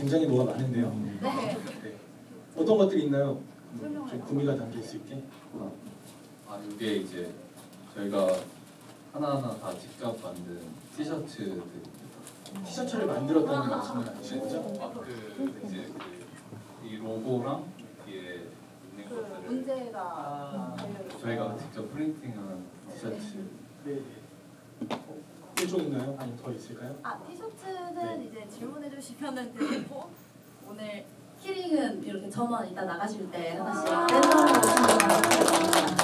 굉장히 뭐가 많은데요. 네. 네. 어떤 것들이 있나요? 좀 구미가 담길 수 있게. 이게 이제 저희가 하나하나 다 직접 만든 티셔츠들입니다. 티셔츠를 만들었다는 말씀은 아니신 거죠? 이제 이 로고랑 뒤에 있는 것들을 문제가 저희가 직접 프린팅한 티셔츠. 네. 일종 있나요? 아니면 더 있을까요? 티셔츠는 네. 이제 질문해 주시면은 되고 오늘 키링은 이렇게 전원 이따 나가실 때 하나씩 랜덤으로 준비하겠습니다.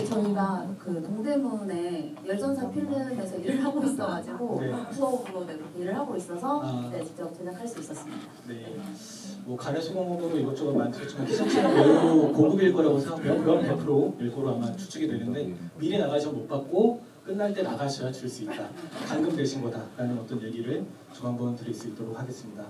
저희가 그 동대문에 열전사 필름에서 일을 하고 있어가지고 네. 부업으로 이렇게 일을 하고 있어서 아. 직접 제작할 수 있었습니다. 네. 뭐 가래 수공업으로 이것저것 많지만 티셔츠는 매우 고급일 거라고 생각해요. 그건 100% 일부러 아마 추측이 되는데 미리 나가셔 못 받고 끝날 때 나가셔야 줄 수 있다. 감금 되신 거다라는 어떤 얘기를 좀 한번 드릴 수 있도록 하겠습니다.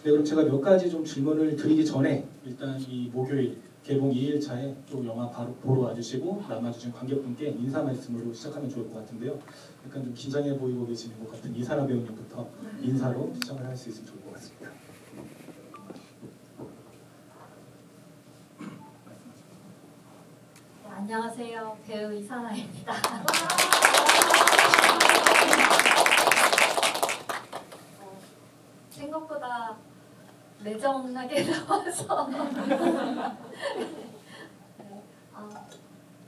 네, 그럼 제가 몇 가지 좀 질문을 드리기 전에 일단 이 목요일 개봉 2일차에 또 영화 바로 보러 와주시고 남아주신 관객분께 인사 말씀으로 시작하면 좋을 것 같은데요. 약간 좀 긴장해 보이고 계시는 것 같은 이사라 배우님부터 인사로 시작을 할 수 있으면 좋을 것 같습니다. 네, 안녕하세요. 배우 이사라입니다. 생각보다 내정하게 나와서 네,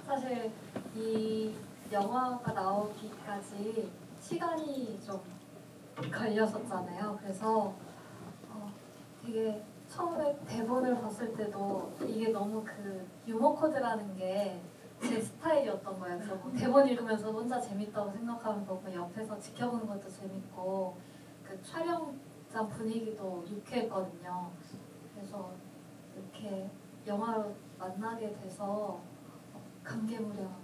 사실 이 영화가 나오기까지 시간이 좀 걸렸었잖아요. 그래서 되게 처음에 대본을 봤을 때도 이게 너무 그 유머 코드라는 게 제 스타일이었던 거예요. 그래서 대본 읽으면서 혼자 재밌다고 생각하면 보고 옆에서 지켜보는 것도 재밌고 그 촬영장 분위기도 유쾌했거든요. 그래서 이렇게 영화로 만나게 돼서 감개무량합니다.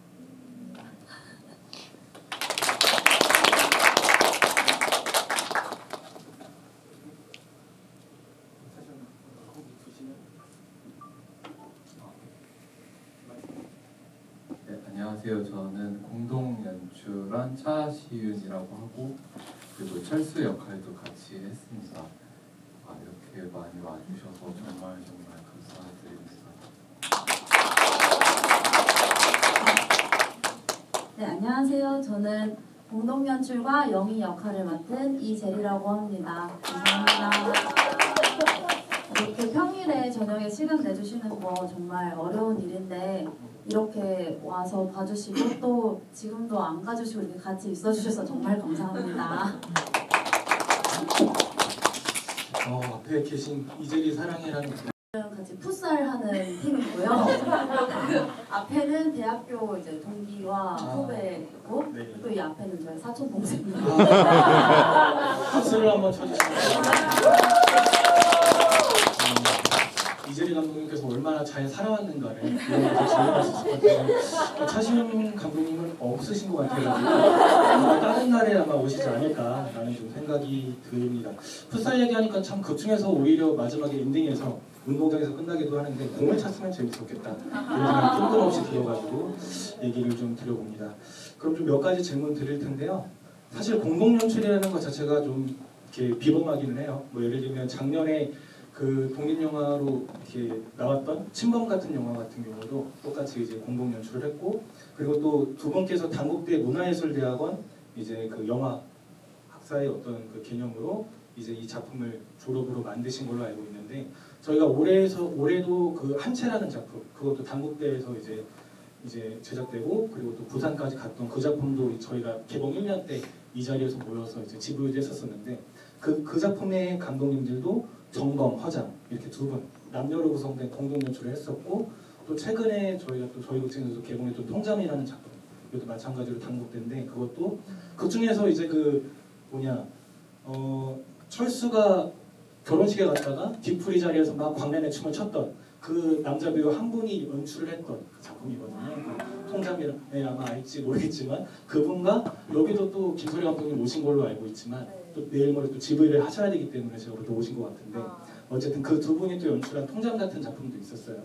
네, 안녕하세요. 저는 공동 연출한 차시윤이라고 하고 그리고 철수 역할도 같이 했습니다. 이렇게 많이 와주셔서 정말 감사드립니다. 네, 안녕하세요. 저는 공동 연출과 영희 역할을 맡은 이재리라고 합니다. 감사합니다. 이렇게 평일에 저녁에 시간 내주시는 거 정말 어려운 일인데 이렇게 와서 봐주시고 또 지금도 안 가주시고 이렇게 같이 있어주셔서 정말 감사합니다. 앞에 계신 이재리 사랑해라는 같이 풋살하는 팀이고요. 그 앞에는 대학교 이제 동기와 후배고 네. 또 이 앞에는 저희 사촌 동생입니다. 박수를 한번 쳐주시면 이재리 감독님께서 얼마나 잘 살아왔는가를 이렇게 질문할 수 있을 것 같아요. 차시윤 감독님은 없으신 것 같아요. 아마 다른 날에 아마 오시지 않을까라는 좀 생각이 듭니다. 풋살 얘기하니까 참 그 중에서 오히려 마지막에 엔딩에서 운동장에서 끝나기도 하는데 공을 찼으면 재밌었겠다 이런 생각이 뜬금없이 들어가지고 얘기를 좀 드려봅니다. 그럼 좀 몇 가지 질문 드릴 텐데요. 사실 공동 연출이라는 것 자체가 좀 이렇게 비범하기는 해요. 뭐 예를 들면 작년에 그 독립영화로 이렇게 나왔던 침범 같은 영화 같은 경우도 똑같이 이제 공동 연출을 했고, 그리고 또 두 분께서 단국대 문화예술대학원 이제 그 영화 학사의 어떤 그 개념으로 이제 이 작품을 졸업으로 만드신 걸로 알고 있는데, 저희가 올해도 그 한채라는 작품, 그것도 단국대에서 이제 제작되고 그리고 또 부산까지 갔던 그 작품도 저희가 개봉 1년 때 이 자리에서 모여서 이제 지부를 했었었는데 그 작품의 감독님들도 정범, 허장 이렇게 두 분 남녀로 구성된 공동 연출을 했었고, 또 최근에 저희가 또 저희 극장에서 개봉했던 통잠이라는 작품, 이것도 마찬가지로 단국대인데 그것도 그 중에서 이제 그 철수가 결혼식에 갔다가 뒤풀이 자리에서 막 광란의 춤을 췄던 그 남자 배우 한 분이 연출을 했던 그 작품이거든요. 통잠에 아마 알지 모르겠지만 그분과 여기도 또 김소리 감독님 오신 걸로 알고 있지만 또 내일 모레 또 지브이를 하셔야 되기 때문에 제가 또 오신 것 같은데 어쨌든 그 두 분이 또 연출한 통잠 같은 작품도 있었어요.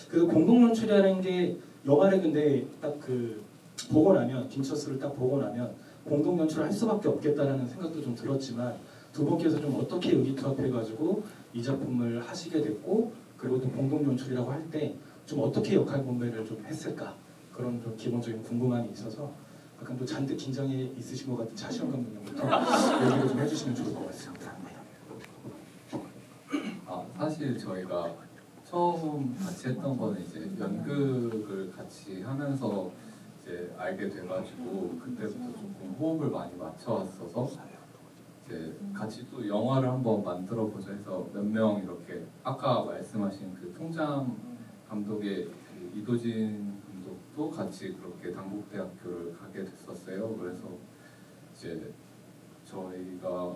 그래서 공동 연출이라는 게 영화를 근데 딱 그 보고 나면 김철수를 딱 보고 나면 공동 연출을 할 수밖에 없겠다라는 생각도 좀 들었지만 두 분께서 좀 어떻게 의기투합해가지고 이 작품을 하시게 됐고 그리고 또 공동 연출이라고 할 때 좀 어떻게 역할 분배를 좀 했을까 그런 좀 기본적인 궁금함이 있어서 약간 또 잔뜩 긴장이 있으신 것 같은 차시현 감독님부터 얘기를 좀 해주시면 좋을 것 같습니다. 사실 저희가 처음 같이 했던 거는 이제 연극을 같이 하면서 이제 알게 돼가지고 그때부터 조금 호흡을 많이 맞춰왔어서 이제 같이 또 영화를 한번 만들어 보자 해서 몇 명 이렇게 아까 말씀하신 그 통장 감독의 그 이도진 감독도 같이 그렇게 당국대학교를 가게 됐었어요. 그래서 이제 저희가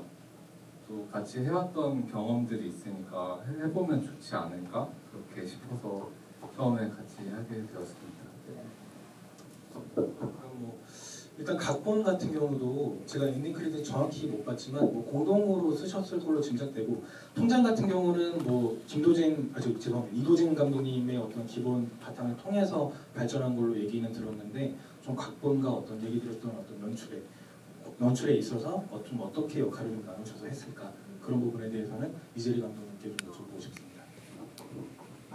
또 같이 해왔던 경험들이 있으니까 해보면 좋지 않을까 그렇게 싶어서 처음에 같이 하게 되었습니다. 그럼 뭐 일단 각본 같은 경우도 제가 엔딩 크레딧 정확히 못 봤지만 뭐 공동으로 쓰셨을 걸로 짐작되고 통장 같은 경우는 뭐 죄송합니다 이도진 감독님의 어떤 기본 바탕을 통해서 발전한 걸로 얘기는 들었는데 좀 각본과 어떤 얘기 들었던 어떤 연출에 있어서 좀 어떻게 역할을 좀 나누셔서 했을까 그런 부분에 대해서는 이재리 감독님께 좀 여쭤보고 싶습니다.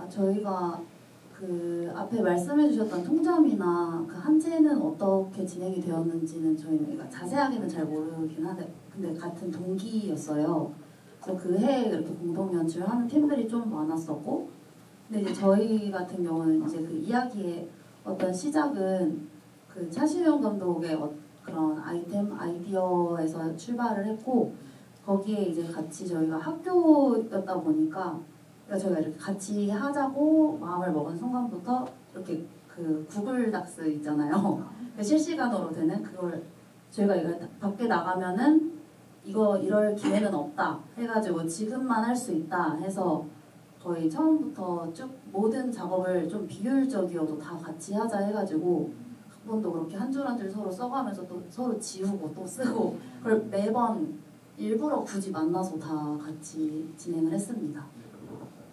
저희가 그 앞에 말씀해주셨던 통점이나 그 한지는 어떻게 진행이 되었는지는 저희가 자세하게는 잘 모르긴 하는데 근데 같은 동기였어요. 그래서 그 해에 이렇게 공동 연출하는 팀들이 좀 많았었고 근데 이제 저희 같은 경우는 이제 그 이야기의 어떤 시작은 그 차시윤 감독의 그런 아이디어에서 출발을 했고 거기에 이제 같이 저희가 학교였다 보니까 그러니까 저희가 이렇게 같이 하자고 마음을 먹은 순간부터 이렇게 그 구글 닥스 있잖아요. 실시간으로 되는 그걸 저희가 이걸 밖에 나가면은 이거 이럴 기회는 없다 해가지고 지금만 할 수 있다 해서 거의 처음부터 쭉 모든 작업을 좀 비효율적이어도 다 같이 하자 해가지고 각본도 그렇게 한 줄 한 줄 서로 써가면서 또 서로 지우고 또 쓰고 그걸 매번 일부러 굳이 만나서 다 같이 진행을 했습니다.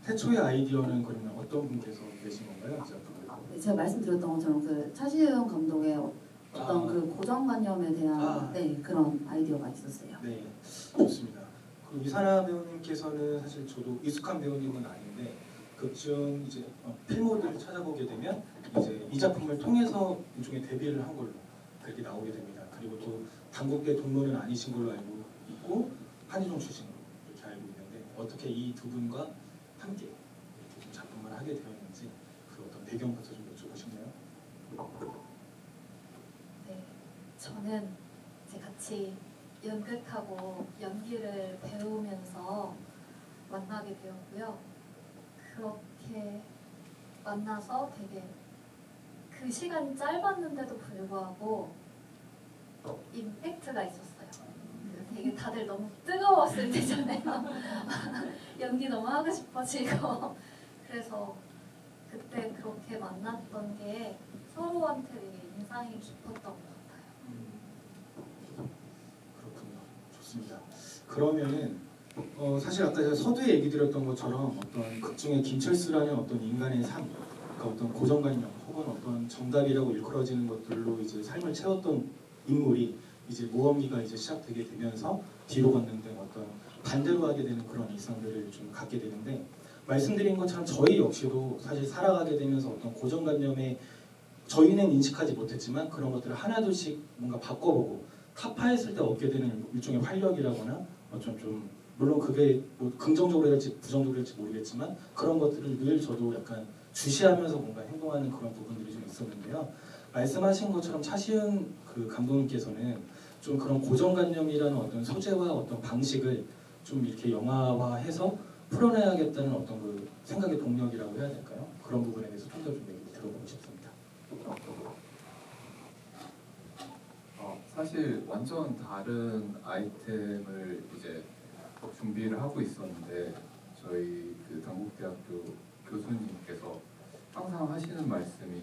태초의 아이디어는 그러면 어떤 분께서 내신 건가요? 이 작품을? 제가 말씀드렸던 것처럼 그 차시윤 감독의 어떤 그 고정관념에 대한 그런 아이디어가 있었어요. 네, 좋습니다. 그 이사나 배우님께서는 사실 저도 익숙한 배우님은 아닌데 극중 이제 필모들을 찾아보게 되면 이제 이 작품을 통해서 일종의 데뷔를 한 걸로 그렇게 나오게 됩니다. 그리고 또 당국대 동문은 아니신 걸로 알고 있고 한의종 출신으로 이렇게 알고 있는데 어떻게 이 두 분과 함께 이렇게 좀 작품을 하게 되었는지 그 어떤 배경부터 좀 여쭤보고 싶네요. 네, 저는 이제 같이 연극하고 연기를 배우면서 만나게 되었고요. 그렇게 만나서 되게 그 시간이 짧았는데도 불구하고 임팩트가 있었어요. 되게 다들 너무 뜨거웠을 때잖아요. 연기 너무 하고 싶어지고 그래서 그때 그렇게 만났던 게 서로한테 되게 인상이 깊었던 것 같아요. 그렇군요. 좋습니다. 그러면은 사실 아까 제가 서두에 얘기 드렸던 것처럼 어떤 극중의 김철수라는 어떤 인간의 삶, 그러니까 어떤 고정관념 혹은 어떤 정답이라고 일컬어지는 것들로 이제 삶을 채웠던 인물이 이제 모험기가 이제 시작되게 되면서 뒤로 걷는 등 어떤 반대로 하게 되는 그런 일상들을 좀 갖게 되는데 말씀드린 것처럼 저희 역시도 사실 살아가게 되면서 어떤 고정관념에 저희는 인식하지 못했지만 그런 것들을 하나둘씩 뭔가 바꿔보고 타파했을 때 얻게 되는 일종의 활력이라거나 어좀 좀 물론 그게 뭐 긍정적으로 될지 부정적으로 될지 모르겠지만 그런 것들을 늘 저도 약간 주시하면서 뭔가 행동하는 그런 부분들이 좀 있었는데요. 말씀하신 것처럼 차시은 그 감독님께서는 좀 그런 고정관념이라는 어떤 소재와 어떤 방식을 좀 이렇게 영화화해서 풀어내야겠다는 어떤 그 생각의 동력이라고 해야 될까요? 그런 부분에 대해서 좀 더 좀 얘기 들어보고 싶습니다. 사실 완전 다른 아이템을 이제 준비를 하고 있었는데 저희 그 당국대학교 교수님께서 항상 하시는 말씀이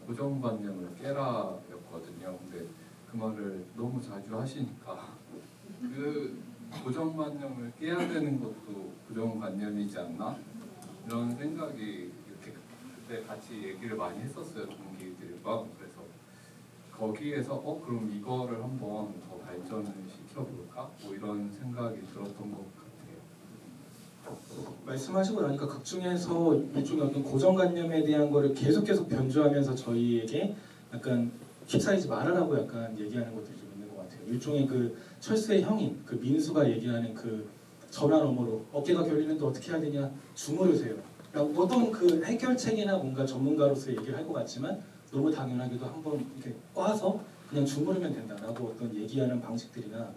고정관념을 깨라였거든요. 근데 그 말을 너무 자주 하시니까 그 고정관념을 깨야 되는 것도 고정관념이지 않나? 이런 생각이 이렇게 그때 같이 얘기를 많이 했었어요. 동기들과. 그래서 거기에서 그럼 이거를 한번 더 발전을 시켜볼까? 뭐 이런 생각이 들었던 것 같아요. 말씀하시고 나니까 극 중에서 일종의 어떤 고정관념에 대한 거를 계속 변주하면서 저희에게 약간 휩싸이지 말아라고 약간 얘기하는 것들이 좀 있는 것 같아요. 일종의 그 철수의 형인 그 민수가 얘기하는 그 전화 너머로 어깨가 결리는데 어떻게 해야 되냐 주무르세요. 어떤 그 해결책이나 뭔가 전문가로서 얘기를 할 것 같지만 너무 당연하게도 한번 이렇게 꽈서 그냥 주무르면 된다라고 어떤 얘기하는 방식들이나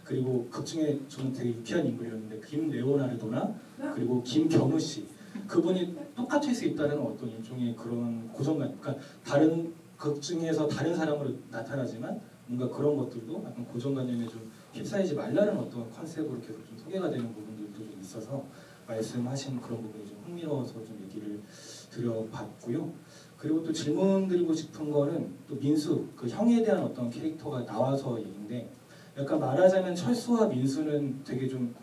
그리고 극 중에 저는 되게 유쾌한 인물이었는데 김레오나르도나 그리고 김경우 씨 그분이 똑같을 수 있다는 어떤 일종의 그런 고정관 그러니까 다른 극 중에서 다른 사람으로 나타나지만 뭔가 그런 것들도 약간 고정관념에 좀 휩싸이지 말라는 어떤 컨셉으로 계속 좀 소개가 되는 부분들도 좀 있어서 말씀하신 그런 부분이 좀 흥미로워서 좀 얘기를 드려봤고요. 그리고 또 질문 드리고 싶은 거는 또 민수 그 형에 대한 어떤 캐릭터가 나와서 얘기인데 약간 말하자면 철수와 민수는 되게 좀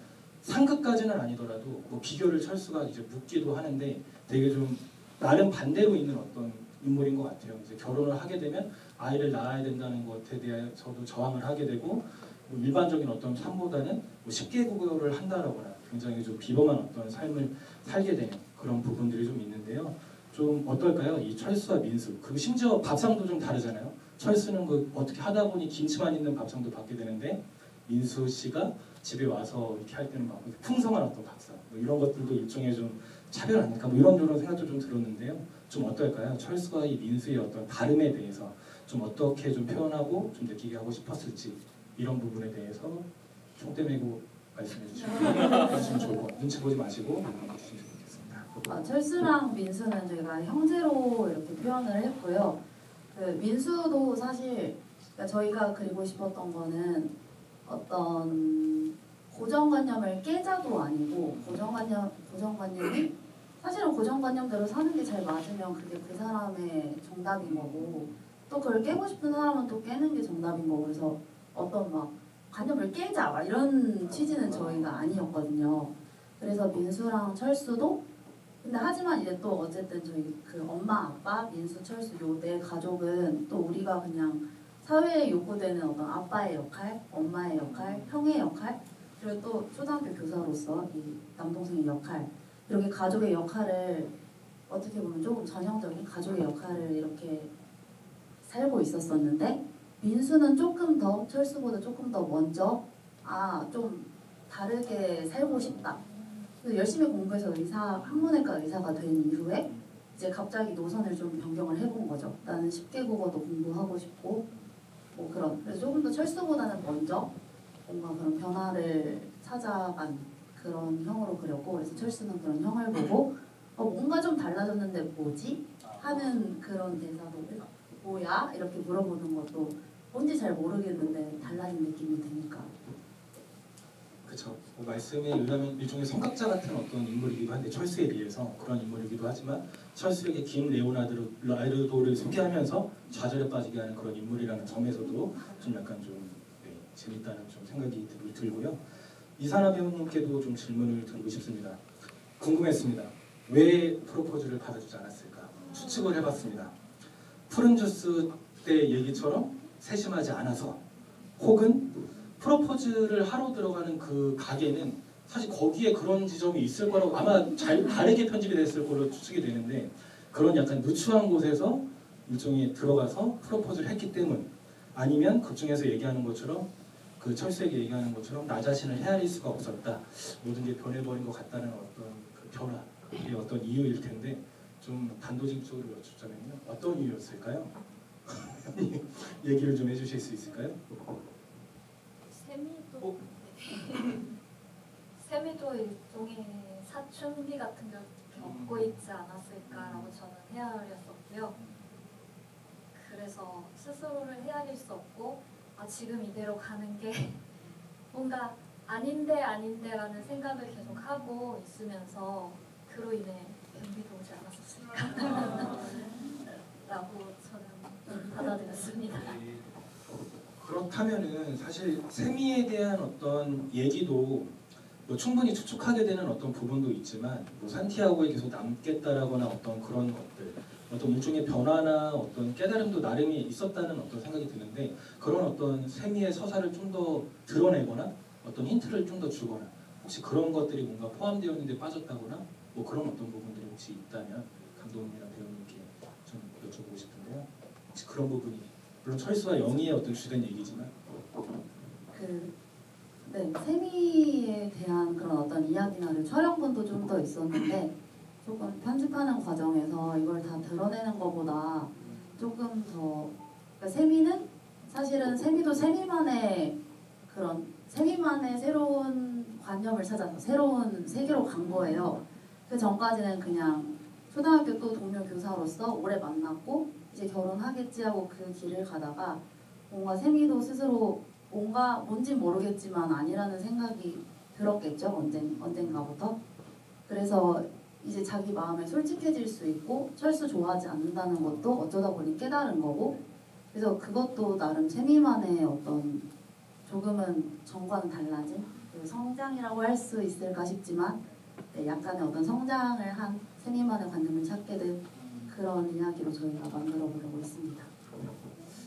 상극까지는 아니더라도 뭐 비교를 철수가 이제 묻기도 하는데 되게 좀 나름 반대로 있는 어떤 인물인 것 같아요. 이제 결혼을 하게 되면 아이를 낳아야 된다는 것에 대해서도 저항을 하게 되고 뭐 일반적인 어떤 삶보다는 뭐 10개국어를 한다라거나 굉장히 좀 비범한 어떤 삶을 살게 되는 그런 부분들이 좀 있는데요. 좀 어떨까요? 이 철수와 민수 그리고 심지어 밥상도 좀 다르잖아요. 철수는 그 어떻게 하다 보니 김치만 있는 밥상도 받게 되는데 민수 씨가 집에 와서 이렇게 할 때는 막 풍성한 어떤 밥상 뭐 이런 것들도 일종의 좀 차별 아닐까 뭐 이런 생각도 좀 들었는데요. 좀 어떨까요? 철수와 이 민수의 어떤 다름에 대해서 좀 어떻게 좀 표현하고 좀 느끼게 하고 싶었을지 이런 부분에 대해서 총대 메고 말씀해 주시면 좋을 것 같아요. 눈치 보지 마시고 말씀해 주시면 좋겠습니다. 철수랑 민수는 저희가 형제로 이렇게 표현을 했고요. 그 민수도 사실 그러니까 저희가 그리고 싶었던 거는 어떤 고정관념을 깨자도 아니고 고정관념이 사실은 고정관념대로 사는 게 잘 맞으면 그게 그 사람의 정답인 거고 또 그걸 깨고 싶은 사람은 또 깨는 게 정답인 거고 그래서 어떤 막 관념을 깨자 막 이런 취지는 저희가 아니었거든요. 그래서 민수랑 철수도 근데 하지만 이제 또 어쨌든 저희 그 엄마 아빠 민수 철수 요 네 가족은 또 우리가 그냥 사회에 요구되는 어떤 아빠의 역할, 엄마의 역할, 형의 역할 그리고 또 초등학교 교사로서 이 남동생의 역할 이렇게 가족의 역할을 어떻게 보면 조금 전형적인 가족의 역할을 이렇게 살고 있었었는데 민수는 조금 더 철수보다 조금 더 먼저 좀 다르게 살고 싶다. 그래서 열심히 공부해서 학문외과 의사가 된 이후에 이제 갑자기 노선을 좀 변경을 해본 거죠. 나는 10개국어도 공부하고 싶고 뭐 그런 그래서 조금 더 철수보다는 먼저 뭔가 그런 변화를 찾아간 그런 형으로 그렸고 그래서 철수는 그런 형을 보고 뭔가 좀 달라졌는데 뭐지? 하는 그런 대사도 뭐야? 이렇게 물어보는 것도 뭔지 잘 모르겠는데 달라진 느낌이 드니까 그렇죠. 말씀에 의하면 일종의 성각자 같은 어떤 인물이기도 한데 철수에 비해서 그런 인물이기도 하지만 철수에게 김레오나르도를 소개하면서 좌절에 빠지게 하는 그런 인물이라는 점에서도 좀 약간 좀 재밌다는 좀 생각이 들고요. 이사나 배우님께도 좀 질문을 드리고 싶습니다. 궁금했습니다. 왜 프로포즈를 받아주지 않았을까? 추측을 해봤습니다. 푸른 주스 때 얘기처럼 세심하지 않아서 혹은 프로포즈를 하러 들어가는 그 가게는 사실 거기에 그런 지점이 있을 거라고 아마 잘 다르게 편집이 됐을 걸로 추측이 되는데 그런 약간 누추한 곳에서 일종의 들어가서 프로포즈를 했기 때문 아니면 그 중에서 얘기하는 것처럼 그 철수에게 얘기하는 것처럼 나 자신을 헤아릴 수가 없었다. 모든 게 변해버린 것 같다는 어떤 그 변화의 어떤 이유일 텐데 좀 단도직입적으로 여쭙자면요. 어떤 이유였을까요? 얘기를 좀 해주실 수 있을까요? 세미도 일종의 사춘기 같은 걸 겪고 있지 않았을까라고 저는 헤아렸었고요. 그래서 스스로를 헤아릴 수 없고 지금 이대로 가는 게 뭔가 아닌데라는 생각을 계속 하고 있으면서 그로 인해 변비도 오지 않았었을까 라고 저는 받아들였습니다. 그렇다면은 사실 세미에 대한 어떤 얘기도 뭐 충분히 추측하게 되는 어떤 부분도 있지만 뭐 산티아고에 계속 남겠다라거나 어떤 그런 것들 어떤 일종의 변화나 어떤 깨달음도 나름이 있었다는 어떤 생각이 드는데 그런 어떤 세미의 서사를 좀 더 드러내거나 어떤 힌트를 좀 더 주거나 혹시 그런 것들이 뭔가 포함되어 있는데 빠졌다거나 뭐 그런 어떤 부분들이 혹시 있다면 감독님이랑 배우님께 좀 여쭤보고 싶은데요. 혹시 그런 부분이 물론 철수와 영희의 어떤 주된 얘기지만 네, 세미에 대한 그런 어떤 이야기나 촬영분도 좀 더 있었는데 조금 편집하는 과정에서 이걸 다 드러내는 것보다 조금 더 그러니까 세미는 사실은 세미도 세미만의 그런 세미만의 새로운 관념을 찾아서 새로운 세계로 간 거예요. 그 전까지는 그냥 초등학교 또 동료 교사로서 오래 만났고 이제 결혼하겠지 하고 그 길을 가다가 뭔가 세미도 스스로 뭔가 뭔진 모르겠지만 아니라는 생각이 들었겠죠. 언젠가부터. 그래서 이제 자기 마음에 솔직해질 수 있고 철수 좋아하지 않는다는 것도 어쩌다 보니 깨달은 거고 그래서 그것도 나름 세미만의 어떤 조금은 전과는 달라진 그 성장이라고 할 수 있을까 싶지만 네, 약간의 어떤 성장을 한 세미만의 관념을 찾게 된 그런 이야기로 저희가 만들어 보려고 했습니다.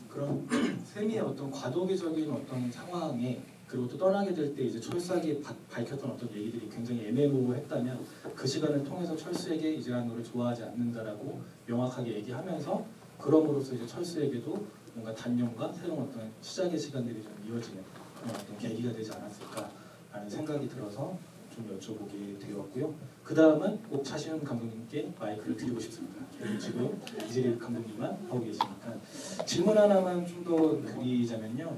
그런 세미의 어떤 과도기적인 어떤 상황에 그리고 또 떠나게 될 때 이제 철수에게 밝혔던 어떤 얘기들이 굉장히 애매모호했다면 그 시간을 통해서 철수에게 이제 난 너를 좋아하지 않는다라고 명확하게 얘기하면서 그럼으로써 이제 철수에게도 뭔가 단념과 새로운 어떤 시작의 시간들이 좀 이어지는 그런 어떤 계기가 되지 않았을까라는 생각이 들어서 좀 여쭤보게 되었고요. 그 다음은 꼭 차시훈 감독님께 마이크를 드리고 싶습니다. 지금 이재리 감독님만 하고 계시니까 질문 하나만 좀 더 드리자면요.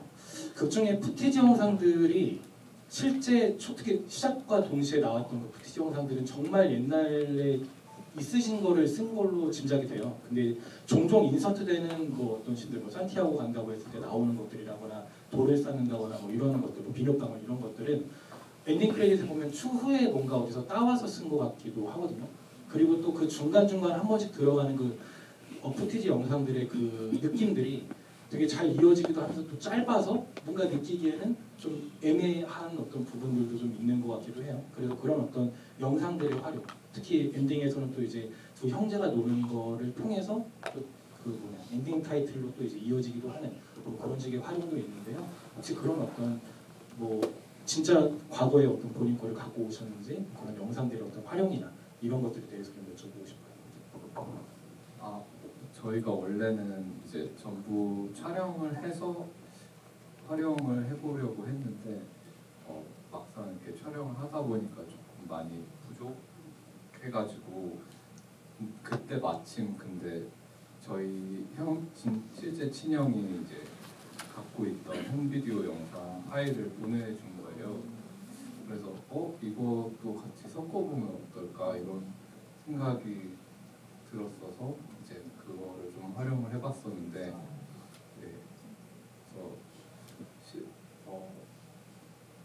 극중의 푸티지 영상들이 실제 특히 시작과 동시에 나왔던 그 푸티지 영상들은 정말 옛날에 있으신 거를 쓴 걸로 짐작이 돼요. 근데 종종 인서트되는 뭐 어떤 신들 뭐 산티아고 간다고 했을 때 나오는 것들이라거나 돌을 쌓는다거나 뭐 이런 것들, 뭐 비눗방울 이런 것들은 엔딩 크레딧에 보면 추후에 뭔가 어디서 따와서 쓴 것 같기도 하거든요. 그리고 또 그 중간중간 한 번씩 들어가는 그 푸티지 영상들의 그 느낌들이 되게 잘 이어지기도 하면서 또 짧아서 뭔가 느끼기에는 좀 애매한 어떤 부분들도 좀 있는 것 같기도 해요. 그래서 그런 어떤 영상들의 활용, 특히 엔딩에서는 또 이제 두 형제가 노는 거를 통해서 또 그 뭐냐 엔딩 타이틀로 또 이제 이어지기도 하는 뭐 그런 식의 활용도 있는데요. 혹시 그런 어떤 뭐 진짜 과거의 어떤 본인 거를 갖고 오셨는지 그런 영상들의 어떤 활용이나 이런 것들에 대해서 좀 여쭤보고 싶어요. 아, 저희가 원래는 이제 전부 촬영을 해서 활용을 해보려고 했는데 막상 이렇게 촬영을 하다 보니까 조금 많이 부족해가지고 그때 마침 근데 저희 실제 친형이 이제 갖고 있던 홈비디오 영상 파일을 보내준 거예요. 그래서 이것도 같이 섞어보면 어떨까 이런 생각이 들었어서 이제 그거를 좀 활용을 해봤었는데 네, 그래서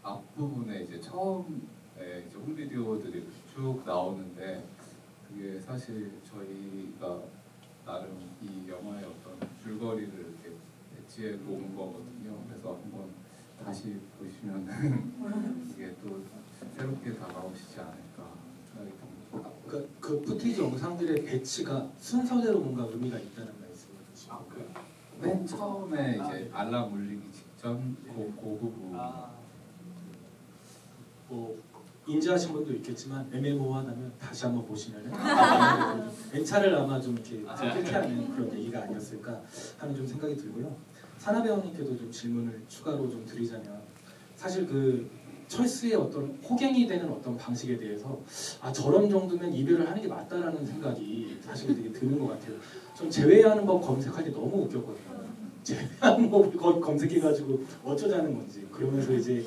앞부분에 이제 처음에 이제 홈비디오들이 쭉 나오는데 그게 사실 저희가 나름 이 영화의 어떤 줄거리를 이렇게 배치해 놓은 거거든요. 그래서 한번 다시 보시면은 이게 또 새롭게 다가오시지 않을까 생각이 듭니다. 그 푸티지 영상들의 배치가 순서대로 뭔가 의미가 있다는 말씀이신 건가요? 맨 처음에 이제 알람 울리기 직전 그 부분 뭐 인지하신 분도 있겠지만 애매모호하다면 다시 한번 보시면은 엔차를 아마 좀 이렇게 킬케하는 그런 얘기가 아니었을까 하는 좀 생각이 들고요. 사나 배우님께도 좀 질문을 추가로 좀 드리자면 사실 그 철수의 어떤 호갱이 되는 어떤 방식에 대해서 저런 정도면 이별을 하는 게 맞다라는 생각이 사실 되게 드는 것 같아요. 좀 제외하는 법 검색할 때 너무 웃겼거든요. 제외하는 법을 검색해가지고 어쩌자는 건지 그러면서 이제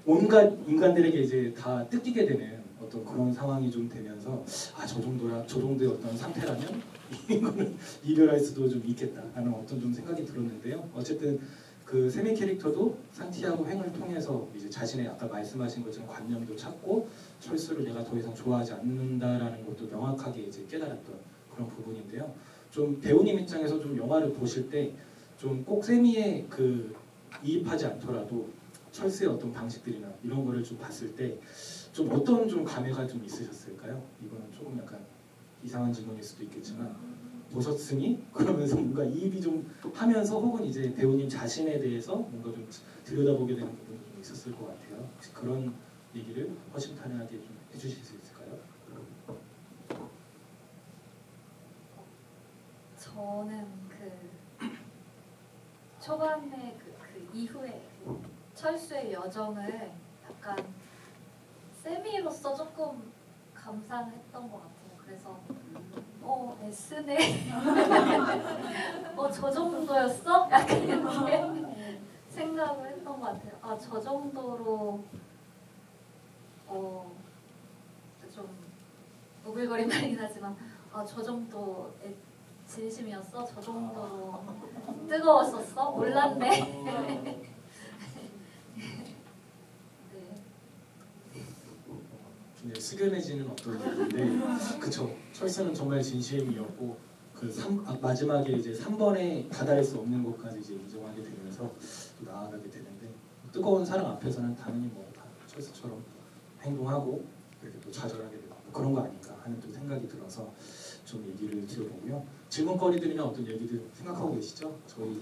온갖 인간들에게 이제 다 뜯기게 되는 어떤 그런 상황이 좀 되면서 저 정도의 어떤 상태라면 이거는 이별할 수도 좀 있겠다라는 어떤 좀 생각이 들었는데요. 어쨌든 그 세미 캐릭터도 산티아고 횡을 통해서 이제 자신의 아까 말씀하신 것처럼 관념도 찾고 철수를 내가 더 이상 좋아하지 않는다라는 것도 명확하게 이제 깨달았던 그런 부분인데요. 좀 배우님 입장에서 좀 영화를 보실 때 좀 꼭 세미에 그 이입하지 않더라도 철수의 어떤 방식들이나 이런 거를 좀 봤을 때 좀 어떤 좀 감회가 좀 있으셨을까요? 이거는 조금 약간 이상한 질문일 수도 있겠지만 보셨으니 그러면서 뭔가 이입이 좀 하면서 혹은 이제 배우님 자신에 대해서 뭔가 좀 들여다보게 되는 부분도 좀 있었을 것 같아요. 혹시 그런 얘기를 허심탄회하게 좀 해주실 수 있을까요? 저는 그 초반에 그 이후에 그 철수의 여정을 약간 세미로서 조금 감상했던 것 같아요. 그래서 애쓰네. 저 정도였어? 약간 이렇게 생각을 했던 것 같아요. 아, 저 정도로 좀 오글거린 말이긴 하지만 저 정도 진심이었어? 저 정도로 뜨거웠었어? 몰랐네. 네. 굉장히 숙연해지는 어떤 얘기인데 그쵸. 철수는 정말 진심이었고 마지막에 이제 3번에 다다를 수 없는 곳까지 이제 인정하게 되면서 또 나아가게 되는데 뜨거운 사랑 앞에서는 당연히 뭐 다 철수처럼 행동하고 이렇게 또 좌절하게 되고 그런 거 아닌가 하는 또 생각이 들어서 좀 얘기를 드려보고요. 질문거리들이나 어떤 얘기들 생각하고 계시죠? 저희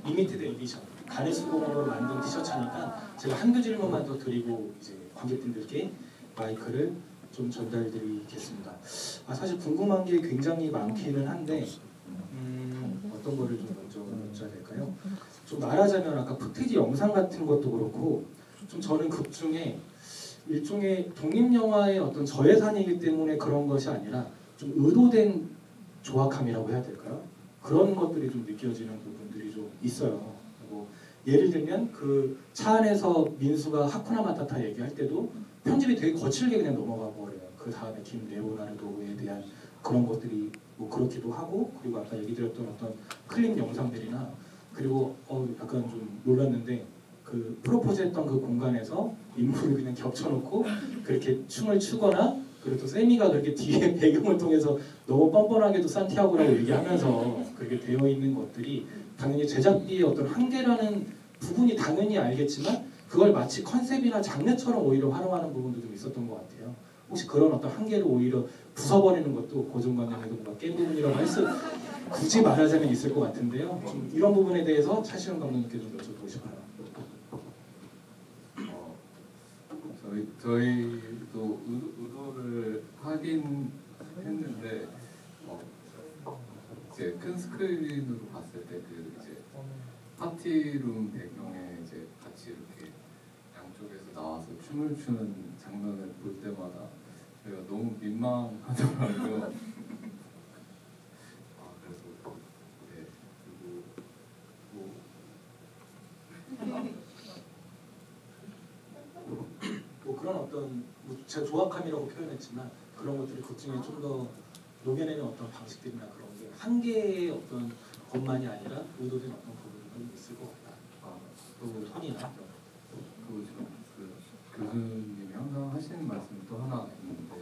리미티드 에디션 가래 수공으로 만든 티셔츠니까 제가 한두 질문만 더 드리고 이제 관객분들께 마이크를 좀 전달드리겠습니다. 사실 궁금한 게 굉장히 많기는 한데 어떤 거를 좀 먼저 여쭤야 될까요? 좀 말하자면 아까 푸테지 영상 같은 것도 그렇고 좀 저는 극 중에 일종의 독립영화의 어떤 저예산이기 때문에 그런 것이 아니라 좀 의도된 조악함이라고 해야 될까요? 그런 것들이 좀 느껴지는 부분들이 좀 있어요. 그리고 예를 들면 그 차 안에서 민수가 하쿠나 마타타 얘기할 때도 편집이 되게 거칠게 그냥 넘어가 버려요. 그 다음에 김 레오나르도에 대한 그런 것들이 뭐 그렇기도 하고 그리고 아까 얘기 드렸던 어떤 클립 영상들이나 그리고 약간 좀 놀랐는데 그 프로포즈했던 그 공간에서 인물을 그냥 겹쳐놓고 그렇게 춤을 추거나 그리고 또 세미가 그렇게 뒤에 배경을 통해서 너무 뻔뻔하게도 산티아고라고 얘기하면서 그렇게 되어 있는 것들이 당연히 제작비의 어떤 한계라는 부분이 당연히 알겠지만 그걸 마치 컨셉이나 장르처럼 오히려 활용하는 부분도 좀 있었던 것 같아요. 혹시 그런 어떤 한계를 오히려 부숴버리는 것도 고정관념에도 뭔가 깬 부분이라고 할 수 굳이 말하자면 있을 것 같은데요. 좀 이런 부분에 대해서 차시현 감독님께 좀 여쭤보고 싶어요. 저희도 의도를 하긴 했는데 이제 큰 스크린으로 봤을 때 그 이제 파티룸 배경에 이제 같이 이렇게 양쪽에서 나와서 춤을 추는 장면을 볼 때마다 저희가 너무 민망하더라고요. 그래서 네 그리고 뭐 그런 어떤 제가 조악함이라고 표현했지만 그런 것들이 극 중에 좀 더 녹여내는 어떤 방식들이나 그런 게 한계의 어떤 것만이 아니라 의도된 어떤 부분이 있을 것 같다. 또 선이나 그 교수님이 항상 하시는 말씀이 또 하나 있는데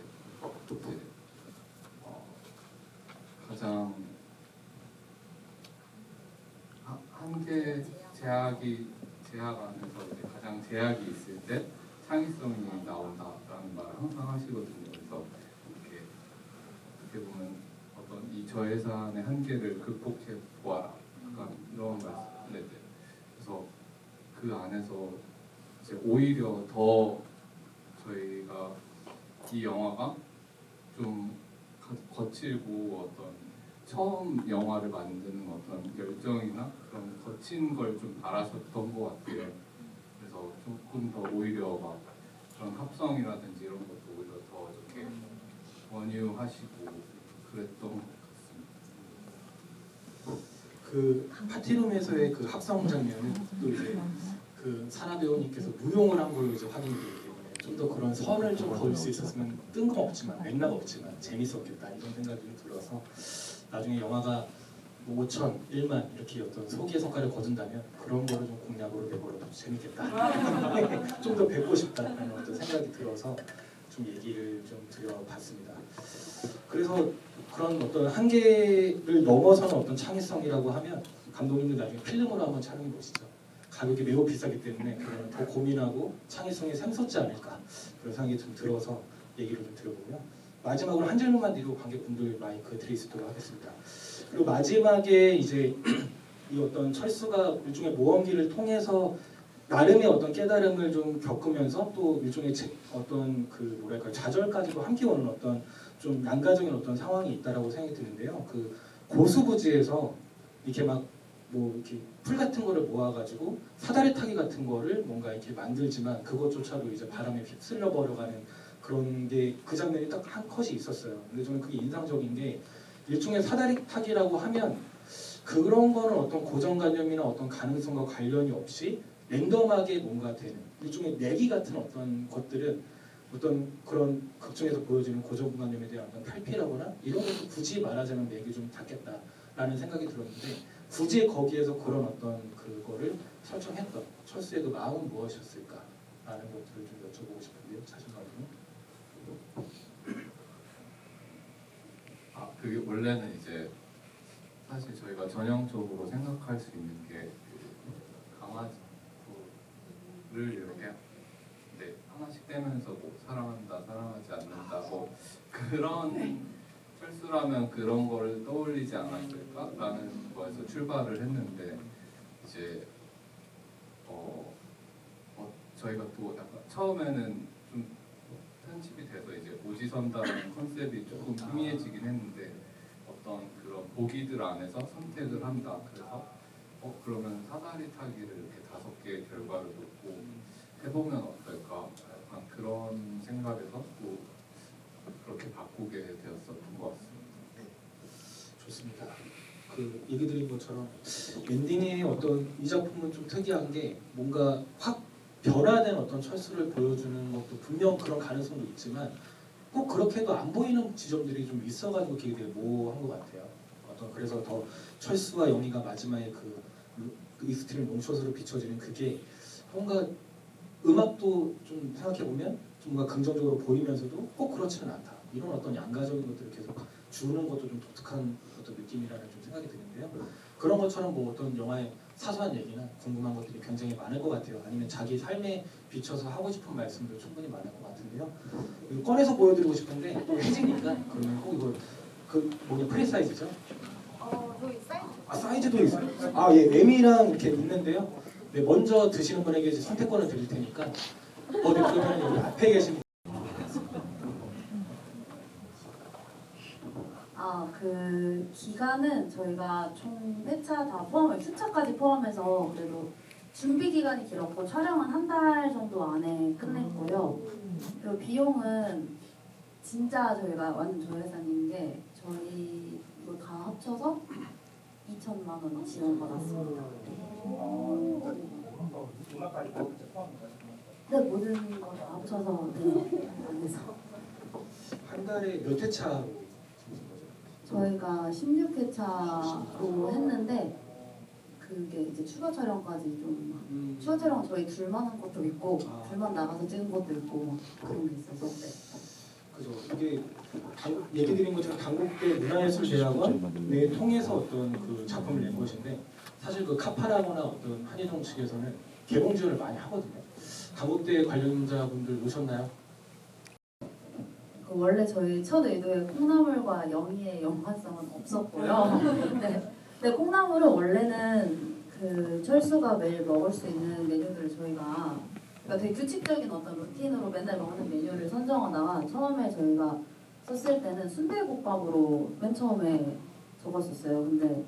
이제 가장 한계 제약 안에서 이제 가장 제약이 있을 때 창의성이 나온다라는 말을 항상 하시거든요. 그래서 이렇게 어떻게 보면 어떤 이 저예산의 한계를 극복해 보아라. 약간 이런 말씀. 그래서 그 안에서 이제 오히려 더 저희가 이 영화가 좀 거칠고 어떤 처음 영화를 만드는 어떤 열정이나 그런 거친 걸 좀 바라셨던 것 같아요. 그래서 조금 더 오히려 막 그런 합성이라든지 이런 것도 오히려 더 이렇게 원유하시고 그랬던 것 같습니다. 그 파티룸에서의 그 합성 장면은 또 이제 그 사나 배우님께서 무용을 한 걸로 이제 확인이 되기 때문에 좀 더 그런 선을 좀 그을 수 있었으면 뜬금없지만 맥락 없지만 재밌었겠다 이런 생각이 좀 들어서 나중에 영화가 5천, 1만 이렇게 어떤 소기의 성과를 거둔다면 그런 거를 좀 공략으로 내버려도 재밌겠다. 좀 더 뵙고 싶다는 어떤 생각이 들어서 좀 얘기를 좀 드려봤습니다. 그래서 그런 어떤 한계를 넘어서는 어떤 창의성이라고 하면 감독님도 나중에 필름으로 한번 촬영해 보시죠. 가격이 매우 비싸기 때문에 그거는 더 고민하고 창의성이 샘솟지 않을까 그런 생각이 좀 들어서 얘기를 좀 드려보고요. 마지막으로 한 질문만 드리고 관객분들 마이크 드릴 수 있도록 하겠습니다. 그리고 마지막에 이제 이 어떤 철수가 일종의 모험기를 통해서 나름의 어떤 깨달음을 좀 겪으면서 또 일종의 어떤 그 뭐랄까 좌절까지도 함께 오는 어떤 좀 양가적인 어떤 상황이 있다라고 생각이 드는데요. 그 고수부지에서 이렇게 막 뭐 이렇게 풀 같은 거를 모아가지고 사다리 타기 같은 거를 뭔가 이렇게 만들지만 그것조차도 이제 바람에 휩쓸려 버려가는 그런 게 그 장면이 딱 한 컷이 있었어요. 근데 저는 그게 인상적인 게 일종의 사다리 타기라고 하면 그런 거는 어떤 고정관념이나 어떤 가능성과 관련이 없이 랜덤하게 뭔가 되는 일종의 내기 같은 어떤 것들은 어떤 그런 극중에서 보여지는 고정관념에 대한 어떤 탈피라거나 이런 것도 굳이 말하자면 내기 좀 닿겠다라는 생각이 들었는데 굳이 거기에서 그런 어떤 그거를 설정했던 철수의 그 마음은 무엇이었을까라는 것들을 좀 여쭤보고 싶은데요. 자신감은 그게 원래는 이제 사실 저희가 전형적으로 생각할 수 있는 게그 강아지를 이렇게 네, 하나씩 떼면서 뭐 사랑한다, 사랑하지 않는다, 뭐 그런 철수라면 그런 거를 떠올리지 않았을까라는 거에서 출발을 했는데 이제 저희가 또 약간 처음에는 좀 편집이 돼서 이제 오지선다라는 컨셉이 조금 희미해지긴 했는데 어떤 그런 보기들 안에서 선택을 한다. 그래서 그러면 사다리 타기를 이렇게 5개의 결과를 놓고 해보면 어떨까? 약간 그런 생각에서 또 그렇게 바꾸게 되었었던 것 같습니다. 좋습니다. 그 얘기 드린 것처럼 엔딩의 어떤 이 작품은 좀 특이한 게 뭔가 확 변화된 어떤 철수를 보여주는 것도 분명 그런 가능성도 있지만 꼭 그렇게도 안 보이는 지점들이 좀 있어가지고 그게 되게 모호한 것 같아요. 어떤 그래서 더 철수와 영희가 마지막에 그 익스트림 롱숏으로 비춰지는 그게 뭔가 음악도 좀 생각해 보면 좀 뭔가 긍정적으로 보이면서도 꼭 그렇지는 않다. 이런 어떤 양가적인 것들을 계속 주는 것도 좀 독특한 어떤 느낌이라는 좀 생각이 드는데요. 그런 것처럼 뭐 어떤 영화의 사소한 얘기나 궁금한 것들이 굉장히 많을 것 같아요. 아니면 자기 삶에 비춰서 하고 싶은 말씀도 충분히 많을 것 같은데요. 이거 꺼내서 보여드리고 싶은데 또 해지니까 그러면 꼭 이걸 그 뭐냐 프리사이즈죠? 저희 사이즈. 사이즈도 있어요. 예, M이랑 이렇게 있는데요. 네, 먼저 드시는 분에게 이제 선택권을 드릴 테니까 네, 그러면 여기 앞에 계신 분. 그 기간은 저희가 총 회차 다 포함해 수차까지 포함해서 그래도 준비 기간이 길었고 촬영은 한 달 정도 안에 끝냈고요. 그리고 비용은 진짜 저희가 완전 저예산인 게 저희 이거 다 합쳐서 2천만 원 지원받았습니다. 네, 모든 거 다 합쳐서 네, 안에서 한 달에 몇 회차로? 저희가 16회차로 했는데 그게 이제 추가 촬영까지 좀 추가 촬영 저희 둘만 한 것도 있고 둘만 나가서 찍은 것도 있고 그런 게 있어서 그죠. 이게 얘기 드린 것처럼 단국대 문화예술대학원을 통해서 어떤 그 작품을 낸 것인데 사실 그 카파라거나 어떤 한예종 측에서는 개봉 지원을 많이 하거든요. 단국대 관련자분들 오셨나요? 원래 저희 첫 의도에 콩나물과 영희의 연관성은 없었고요. 네. 근데 콩나물은 원래는 그 철수가 매일 먹을 수 있는 메뉴들을 저희가 그러니까 되게 규칙적인 어떤 루틴으로 맨날 먹는 메뉴를 선정하다가 처음에 저희가 썼을 때는 순대국밥으로 맨 처음에 적었었어요. 근데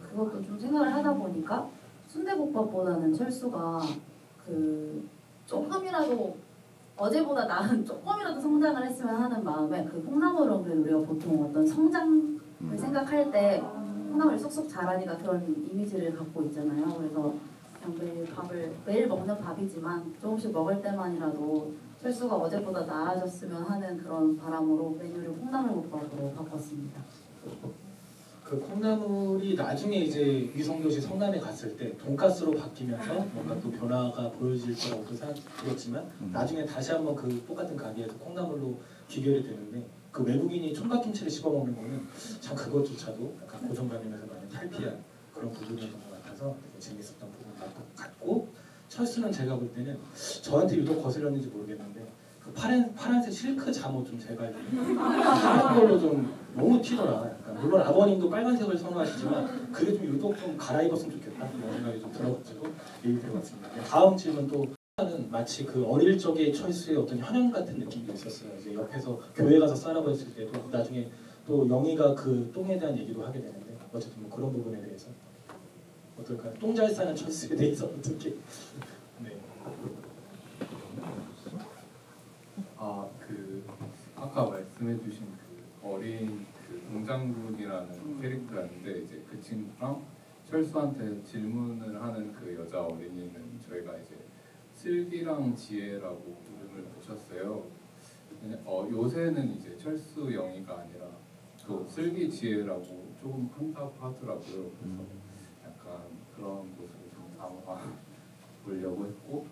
그것도 좀 생각을 하다 보니까 순대국밥보다는 철수가 그 조금이라도 어제보다 나은 조금이라도 성장을 했으면 하는 마음에 그 콩나물은 그래도 우리가 보통 어떤 성장을 생각할 때 콩나물이 쏙쏙 자라니까 그런 이미지를 갖고 있잖아요. 그래서 그냥 매일 먹는 밥이지만 조금씩 먹을 때만이라도 철수가 어제보다 나아졌으면 하는 그런 바람으로 메뉴를 콩나물국밥으로 바꿨습니다. 그 콩나물이 나중에 이제 위성도시 성남에 갔을 때 돈가스로 바뀌면서 뭔가 또 변화가 보여질 거라고 또 생각했지만 나중에 다시 한번 그 똑같은 가게에서 콩나물로 귀결이 되는데 그 외국인이 총각김치를 씹어먹는 거는 참 그것조차도 약간 고정관념에서 많이 탈피한 그런 부분이었던 것 같아서 되게 재밌었던 부분 같고 철수는 제가 볼 때는 저한테 유독 거슬렸는지 모르겠는데 그 그 파란색 실크 잠옷 좀 제발 파란 걸로 좀 너무 튀더라. 약간 물론 아버님도 빨간색을 선호하시지만 그게 좀 유독 좀 갈아입었으면 좋겠다 이런 생각이 좀 들어가지고 얘기 드려봤습니다. 다음 질문 또 하나는 마치 그 어릴 적의 철수의 어떤 현현 같은 느낌도 있었어요. 이제 옆에서 교회 가서 싸라고 했을 때도 나중에 또 영희가 그 똥에 대한 얘기도 하게 되는데 어쨌든 뭐 그런 부분에 대해서 어떨까요? 똥 잘 싸는 철수에 대해서 어떻게? 네. 그 아까 말씀해주신 그 어린 그 동장군이라는 캐릭터였는데 이제 그 친구랑 철수한테 질문을 하는 그 여자 어린이는 저희가 이제 슬기랑 지혜라고 이름을 붙였어요. 요새는 이제 철수 영희가 아니라 또 슬기 지혜라고 조금 한다고 하더라고요. 그래서 약간 그런 모습을 좀 담아 보려고 했고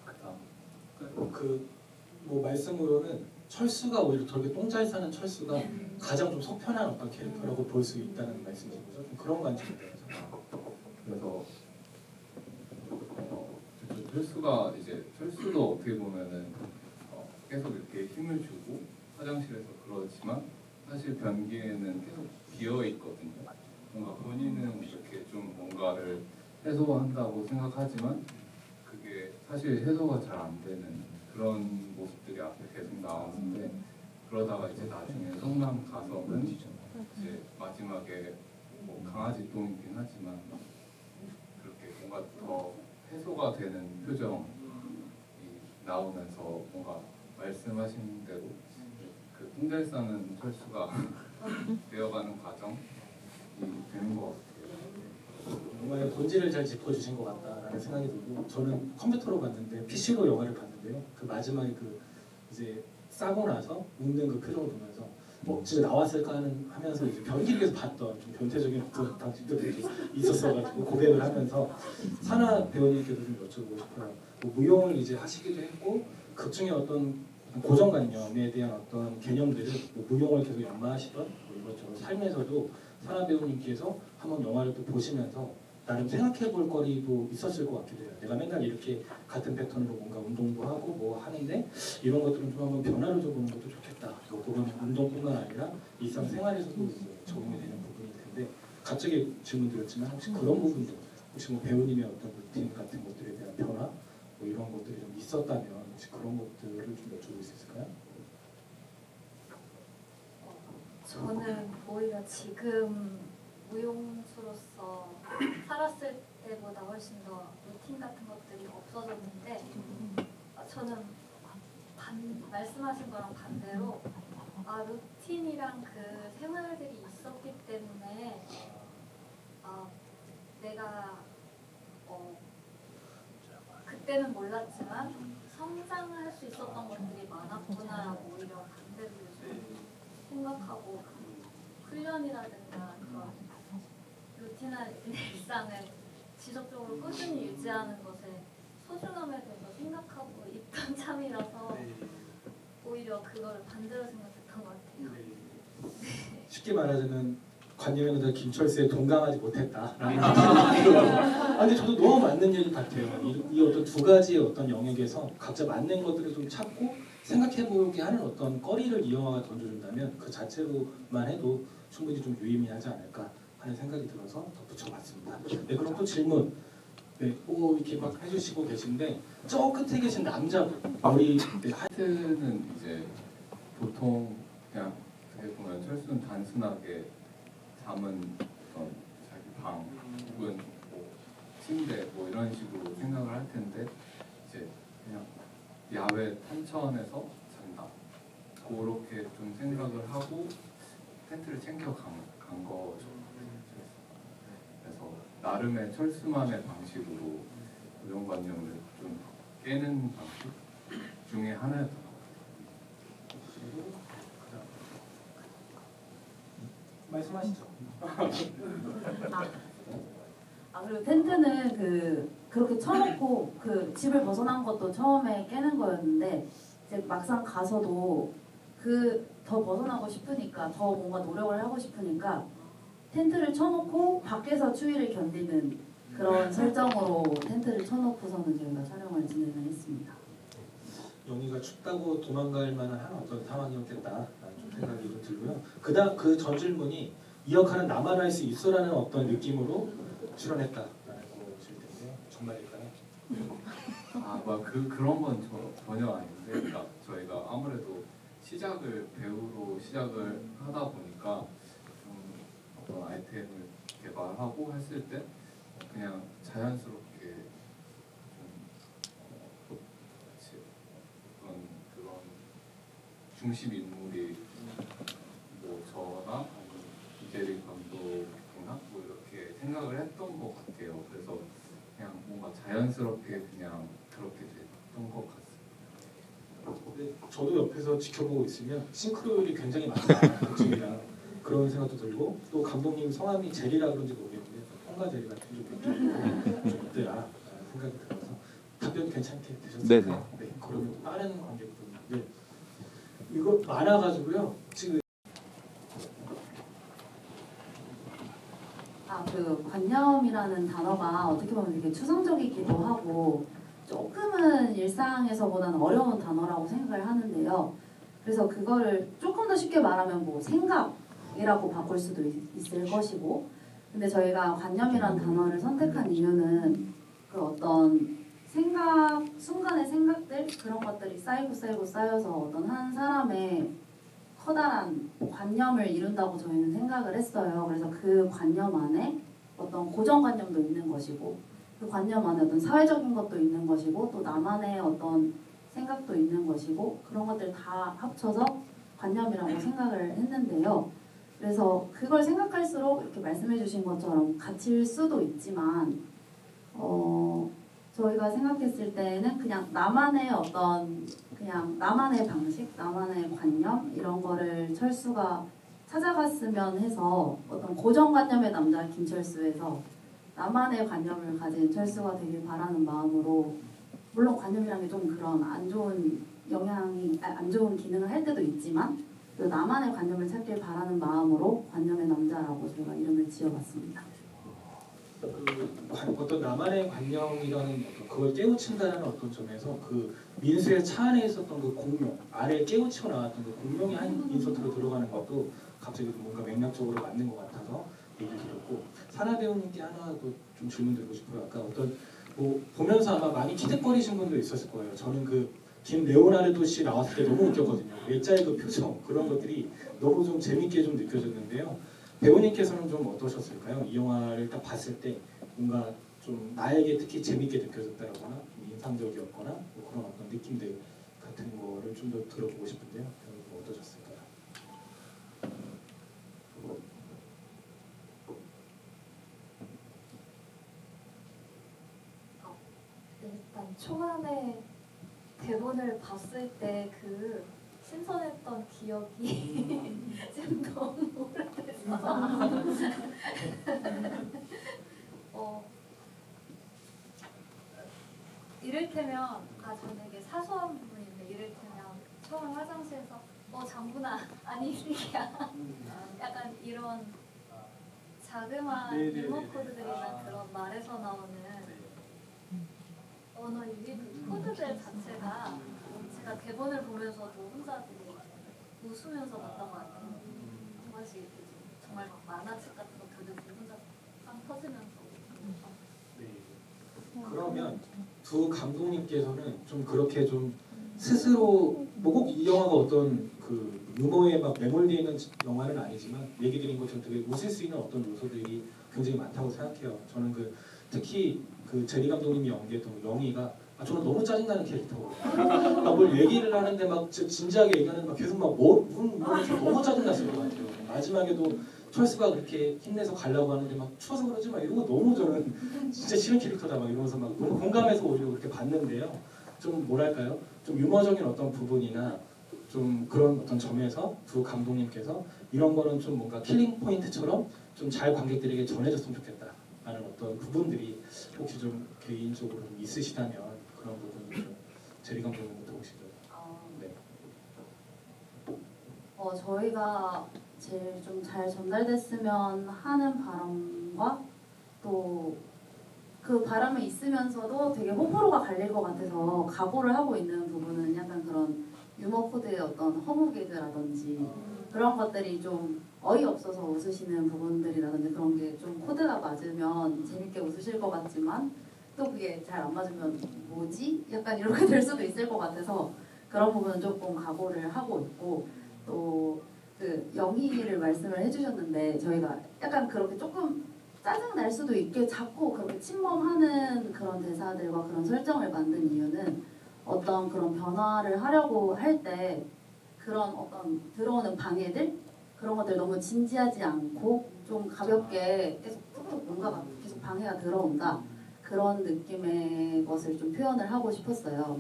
그다음 뭐 말씀으로는 철수가 오히려 저렇게 똥 잘 싸는 철수가 가장 좀 속편한 어떤 캐릭터라고 볼 수 있다는 말씀이신 거죠? 좀 그런 관점이에요. 그래서 철수가 이제 철수도 어떻게 보면은 계속 이렇게 힘을 주고 화장실에서 그러지만 사실 변기에는 계속 비어 있거든요. 뭔가 본인은 이렇게 좀 뭔가를 해소한다고 생각하지만 그게 사실 해소가 잘 안 되는 그런 모습들이 앞에 계속 나오는데 그러다가 이제 나중에 성남 가서는 이제 마지막에 뭐 강아지 똥이긴 하지만 그렇게 뭔가 더 해소가 되는 표정이 나오면서 뭔가 말씀하신 대로 그 똥잘 싸는 철수가 되어가는 과정이 되는 것 같아요. 정말 본질을 잘 짚어주신 것 같다라는 생각이 들고 저는 컴퓨터로 봤는데 PC로 영화를 봤는데요. 그 마지막에 그 이제 싸고 나서 웃는 그 표정을 보면서 뭐 진짜 나왔을까 하면서 이제 변기를 계속 봤던 좀 변태적인 그 방식들이 있었어가지고 고백을 하면서 사나 배우님께도 좀 여쭤보고 싶어요. 뭐 무용을 이제 하시기도 했고 극중의 어떤 고정관념에 대한 어떤 개념들을 뭐 무용을 계속 연마하시던 뭐 이것저것 삶에서도 사나 배우님께서 한번 영화를 또 보시면서 나름 생각해볼 거리도 있었을 것 같기도 해요. 내가 맨날 이렇게 같은 패턴으로 뭔가 운동도 하고 뭐 하는데 이런 것들은 좀 한번 변화를 줘보는 것도 좋겠다. 뭐 그건 운동뿐만 아니라 일상생활에서도 뭐 적용이 되는 부분일 텐데 갑자기 질문 드렸지만 혹시 그런 부분도 혹시 뭐 배우님의 어떤 루틴 같은 것들에 대한 변화 뭐 이런 것들이 좀 있었다면 혹시 그런 것들을 좀 여쭤볼 수 있을까요? 저는 오히려 지금 무용수로서 살았을 때보다 훨씬 더 루틴 같은 것들이 없어졌는데 저는 말씀하신 거랑 반대로 루틴이랑 그 생활들이 있었기 때문에 내가 그때는 몰랐지만 성장할 수 있었던 것들이 많았구나라고 오히려 반대로 생각하고 훈련이라든가 그런 루틴한 일상을 지속적으로 꾸준히 유지하는 것에 소중함에 대해서 생각하고 있던 참이라서 오히려 그거를 반대로 생각했던 것 같아요. 쉽게 말하자면 관념에는 김철수에 동감하지 못했다라는 근데 저도 너무 맞는 얘기 같아요. 이 어떤 두 가지의 어떤 영역에서 각자 맞는 것들을 좀 찾고 생각해보게 하는 어떤 거리를 이 영화가 던져준다면 그 자체로만 해도 충분히 좀 유의미하지 않을까 하는 생각이 들어서 덧붙여봤습니다. 네, 그럼 또 질문. 네, 이렇게 막 해주시고 계신데 저 끝에 계신 남자분 머리 하트는 이제 보통 그냥 어떻게 보면 철수는 단순하게 잠은 어떤 자기 방 혹은 뭐 침대 뭐 이런 식으로 생각을 할 텐데 이제 그냥 야외 탄천에서 잔다 그렇게 좀 생각을 하고 텐트를 챙겨 간 거죠. 그래서 나름의 철수만의 방식으로 고정관념을 좀 깨는 방식 중에 하나였던 것 같아요. 말씀하시죠. 그리고 텐트는 그렇게 쳐놓고 그 집을 벗어난 것도 처음에 깨는 거였는데 이제 막상 가서도 더 벗어나고 싶으니까 더 뭔가 노력을 하고 싶으니까 텐트를 쳐놓고 밖에서 추위를 견디는 그런 설정으로 텐트를 쳐놓고서는 저희가 촬영을 진행을 했습니다. 영희가 춥다고 도망갈 만한 한 어떤 상황이었겠다라는 좀 생각이 좀 들고요. 그 전 질문이 이 역할은 나만 할 수 있어라는 어떤 느낌으로 출연했다라는 것일 텐데 정말일까요? 그런 건 전혀 아닌데, 그러니까 저희가 아무래도 배우로 시작을 하다 보니까 좀 어떤 아이템을 개발하고 했을 때 그냥 자연스럽게 좀 같이 어떤 그런 중심 인물이 뭐 저나 아니면 이재리 감독이나 뭐 이렇게 생각을 했던 것 같아요. 그래서 그냥 뭔가 자연스럽게 그냥 그렇게 됐던 것 같습니다. 근데 저도 옆에서 지켜보고 있으면 싱크로율이 굉장히 많다 독진이랑 그런 생각도 들고 또 감독님 성함이 제리라 그런지 모르겠는데 통과 제리 같은 좀 느낌이 좀 있더라 생각이 들어서 답변 괜찮게 되셨을까요? 네. 그러면 다른 관객분들 이거 많아가지고요 지금 그 관념이라는 단어가 어떻게 보면 되게 추상적이기도 하고 조금은 일상에서보다는 어려운 단어라고 생각을 하는데요. 그래서 그거를 조금 더 쉽게 말하면 뭐 생각이라고 바꿀 수도 있을 것이고, 근데 저희가 관념이라는 단어를 선택한 이유는 그 어떤 순간의 생각들 그런 것들이 쌓이고 쌓여서 어떤 한 사람의 커다란 관념을 이룬다고 저희는 생각을 했어요. 그래서 그 관념 안에 어떤 고정관념도 있는 것이고 그 관념 안에 어떤 사회적인 것도 있는 것이고 또 나만의 어떤 생각도 있는 것이고 그런 것들 다 합쳐서 관념이라고 생각을 했는데요. 그래서 그걸 생각할수록 이렇게 말씀해 주신 것처럼 갇힐 수도 있지만 저희가 생각했을 때는 그냥 나만의 방식, 나만의 관념 이런 거를 철수가 찾아갔으면 해서 어떤 고정관념의 남자 김철수에서 나만의 관념을 가진 철수가 되길 바라는 마음으로 물론 관념이라는 게 좀 그런 안 좋은 기능을 할 때도 있지만 그 나만의 관념을 찾길 바라는 마음으로 관념의 남자라고 저희가 이름을 지어봤습니다. 어떤 나만의 관념이라는 어떤 그걸 깨우친다는 어떤 점에서 그 민수의 차 안에 있었던 그 공룡 아래 깨우치고 나왔던 그 공룡이 한 인서트로 들어가는 것도 갑자기 뭔가 맥락적으로 맞는 것 같아서 얘기 드렸고 사나 배우님께 하나 더 좀 질문 드리고 싶어요. 아까 어떤 뭐 보면서 아마 많이 키득거리신 분도 있었을 거예요. 저는 그 김레오나르도 씨 나왔을 때 너무 웃겼거든요. 외자의 그 표정 그런 것들이 너무 좀 재밌게 좀 느껴졌는데요. 배우님께서는 좀 어떠셨을까요? 이 영화를 딱 봤을 때 뭔가 좀 나에게 특히 재밌게 느껴졌다거나 인상적이었거나 뭐 그런 어떤 느낌들 같은 거를 좀 더 들어보고 싶은데요. 배우님 어떠셨을까요? 일단 초반에 대본을 봤을 때 그 신선했던 기억이 지금 너무 오래돼서 이를테면 저는 이게 사소한 부분인데 이를테면 처음 화장실에서 장군아 아니 이야 약간 이런 자그마한 리모코드들이나 그런 말에서 나오는 언어 유희 코드들 자체가 제가 대본을 보면서도 혼자 되게 웃으면서 봤던 것 같아요. 한 번씩 정말 막 만화책 같은 거 보듯이 혼자 빵 터지면서. 네. 그러면 두 감독님께서는 좀 그렇게 좀 스스로 뭐 꼭 이 영화가 어떤 그 유머에 막 매몰되어 있는 영화는 아니지만 얘기 드린 것처럼 되게 웃을 수 있는 어떤 요소들이 굉장히 많다고 생각해요. 저는 특히 그 제리 감독님이 연기했던 영희가 저는 너무 짜증나는 캐릭터거든요. 뭘 얘기를 하는데 막 진지하게 얘기하는데 막 계속 너무 짜증났을 것 같아요. 마지막에도 철수가 그렇게 힘내서 가려고 하는데 막 추워서 그러지 막 이런 거 너무 저는 진짜 싫은 캐릭터다 막 이러면서 막 너무 공감해서 오히려 그렇게 봤는데요. 좀 뭐랄까요? 좀 유머적인 어떤 부분이나 좀 그런 어떤 점에서 두 감독님께서 이런 거는 좀 뭔가 킬링 포인트처럼 좀 잘 관객들에게 전해졌으면 좋겠다라는 어떤 부분들이 혹시 좀 개인적으로 좀 있으시다면 그런 부분을 좀 제리 감독님부터 혹시 좀 네. 저희가 제일 좀 잘 전달됐으면 하는 바람과 또 그 바람이 있으면서도 되게 호불호가 갈릴 것 같아서 각오를 하고 있는 부분은 약간 그런 유머 코드의 어떤 허무개그라든지 그런 것들이 좀 어이없어서 웃으시는 부분들이라든지 그런 게 좀 코드가 맞으면 재밌게 웃으실 것 같지만 또 그게 잘 안 맞으면 뭐지? 약간 이렇게 될 수도 있을 것 같아서 그런 부분은 조금 각오를 하고 있고 또 그 영희를 말씀을 해주셨는데 저희가 약간 그렇게 조금 짜증 날 수도 있게 자꾸 그렇게 침범하는 그런 대사들과 그런 설정을 만든 이유는 어떤 그런 변화를 하려고 할 때 그런 어떤 들어오는 방해들 그런 것들 너무 진지하지 않고 좀 가볍게 계속 툭툭 뭔가가 계속 방해가 들어온다 그런 느낌의 것을 좀 표현을 하고 싶었어요.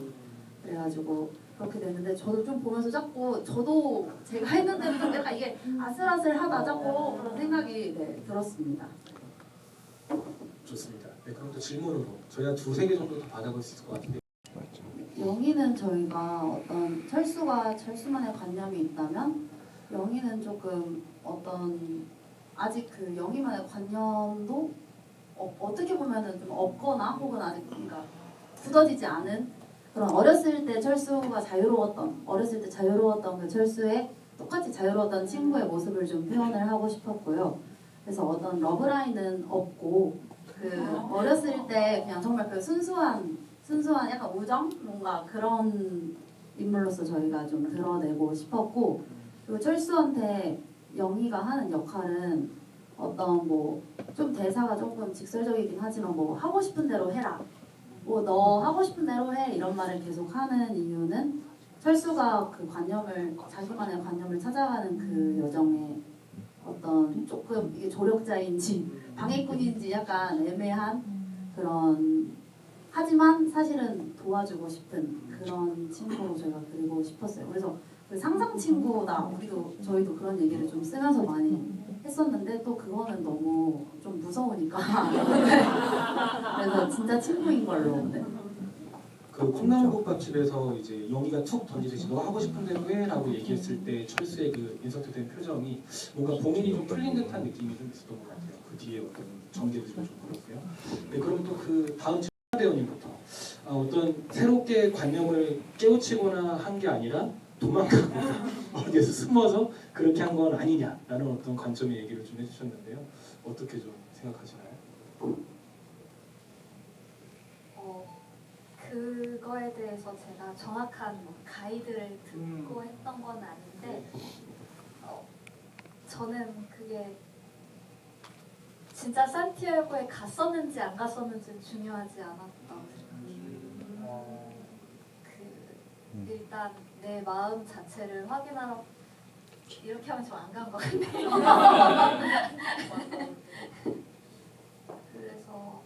그래가지고 그렇게 됐는데 저도 좀 보면서 자꾸 저도 제가 했는데도 좀 약간 이게 아슬아슬하다 자꾸 그런 생각이 네, 들었습니다. 좋습니다. 네, 그럼 또 질문으로 저희가 2-3개 정도 더 받아볼 수 있을 것 같은데 영희는 저희가 어떤 철수만의 관념이 있다면 영희는 조금 어떤 아직 그 영희만의 관념도 어떻게 보면은 좀 없거나 혹은 아직 그러니까 굳어지지 않은 그런 어렸을 때 철수가 어렸을 때 자유로웠던 그 철수의 똑같이 자유로웠던 친구의 모습을 좀 표현을 하고 싶었고요. 그래서 어떤 러브라인은 없고 그 어렸을 때 그냥 정말 그 순수한 약간 우정 뭔가 그런 인물로서 저희가 좀 드러내고 싶었고 그리고 철수한테 영희가 하는 역할은 어떤 뭐 좀 대사가 조금 직설적이긴 하지만 뭐 하고 싶은 대로 해라 뭐 너 하고 싶은 대로 해 이런 말을 계속 하는 이유는 철수가 그 관념을 자기만의 관념을 찾아가는 그 여정에 어떤 조금 이게 조력자인지 방해꾼인지 약간 애매한 그런 하지만 사실은 도와주고 싶은 그런 친구로 저희가 그리고 싶었어요. 그래서 그 상상 친구다 저희도 그런 얘기를 좀 쓰면서 많이 했었는데 또 그거는 너무 좀 무서우니까 그래서 진짜 친구인 걸로 네. 그 콩나물국밥집에서 이제 영희가 툭 던지듯이 너 하고 싶은 대로 해라고 얘기했을 때 철수의 그 인서트된 표정이 뭔가 고민이 좀 풀린 듯한 느낌이 좀 있었던 것 같아요. 그 뒤에 어떤 전개도 좀 그렇고요. 네, 그럼 또 그 다음 배우님부터 어떤 새롭게 관념을 깨우치거나 한 게 아니라 도망가고 어디에서 숨어서 그렇게 한 건 아니냐라는 어떤 관점의 얘기를 좀 해주셨는데요. 어떻게 좀 생각하시나요? 그거에 대해서 제가 정확한 뭐 가이드를 듣고 했던 건 아닌데 저는 그게 진짜 산티아고에 갔었는지 안 갔었는지는 중요하지 않았다고 생각해요. 일단 내 마음 자체를 확인하러 이렇게 하면 좀 안 간 것 같네요. 그래서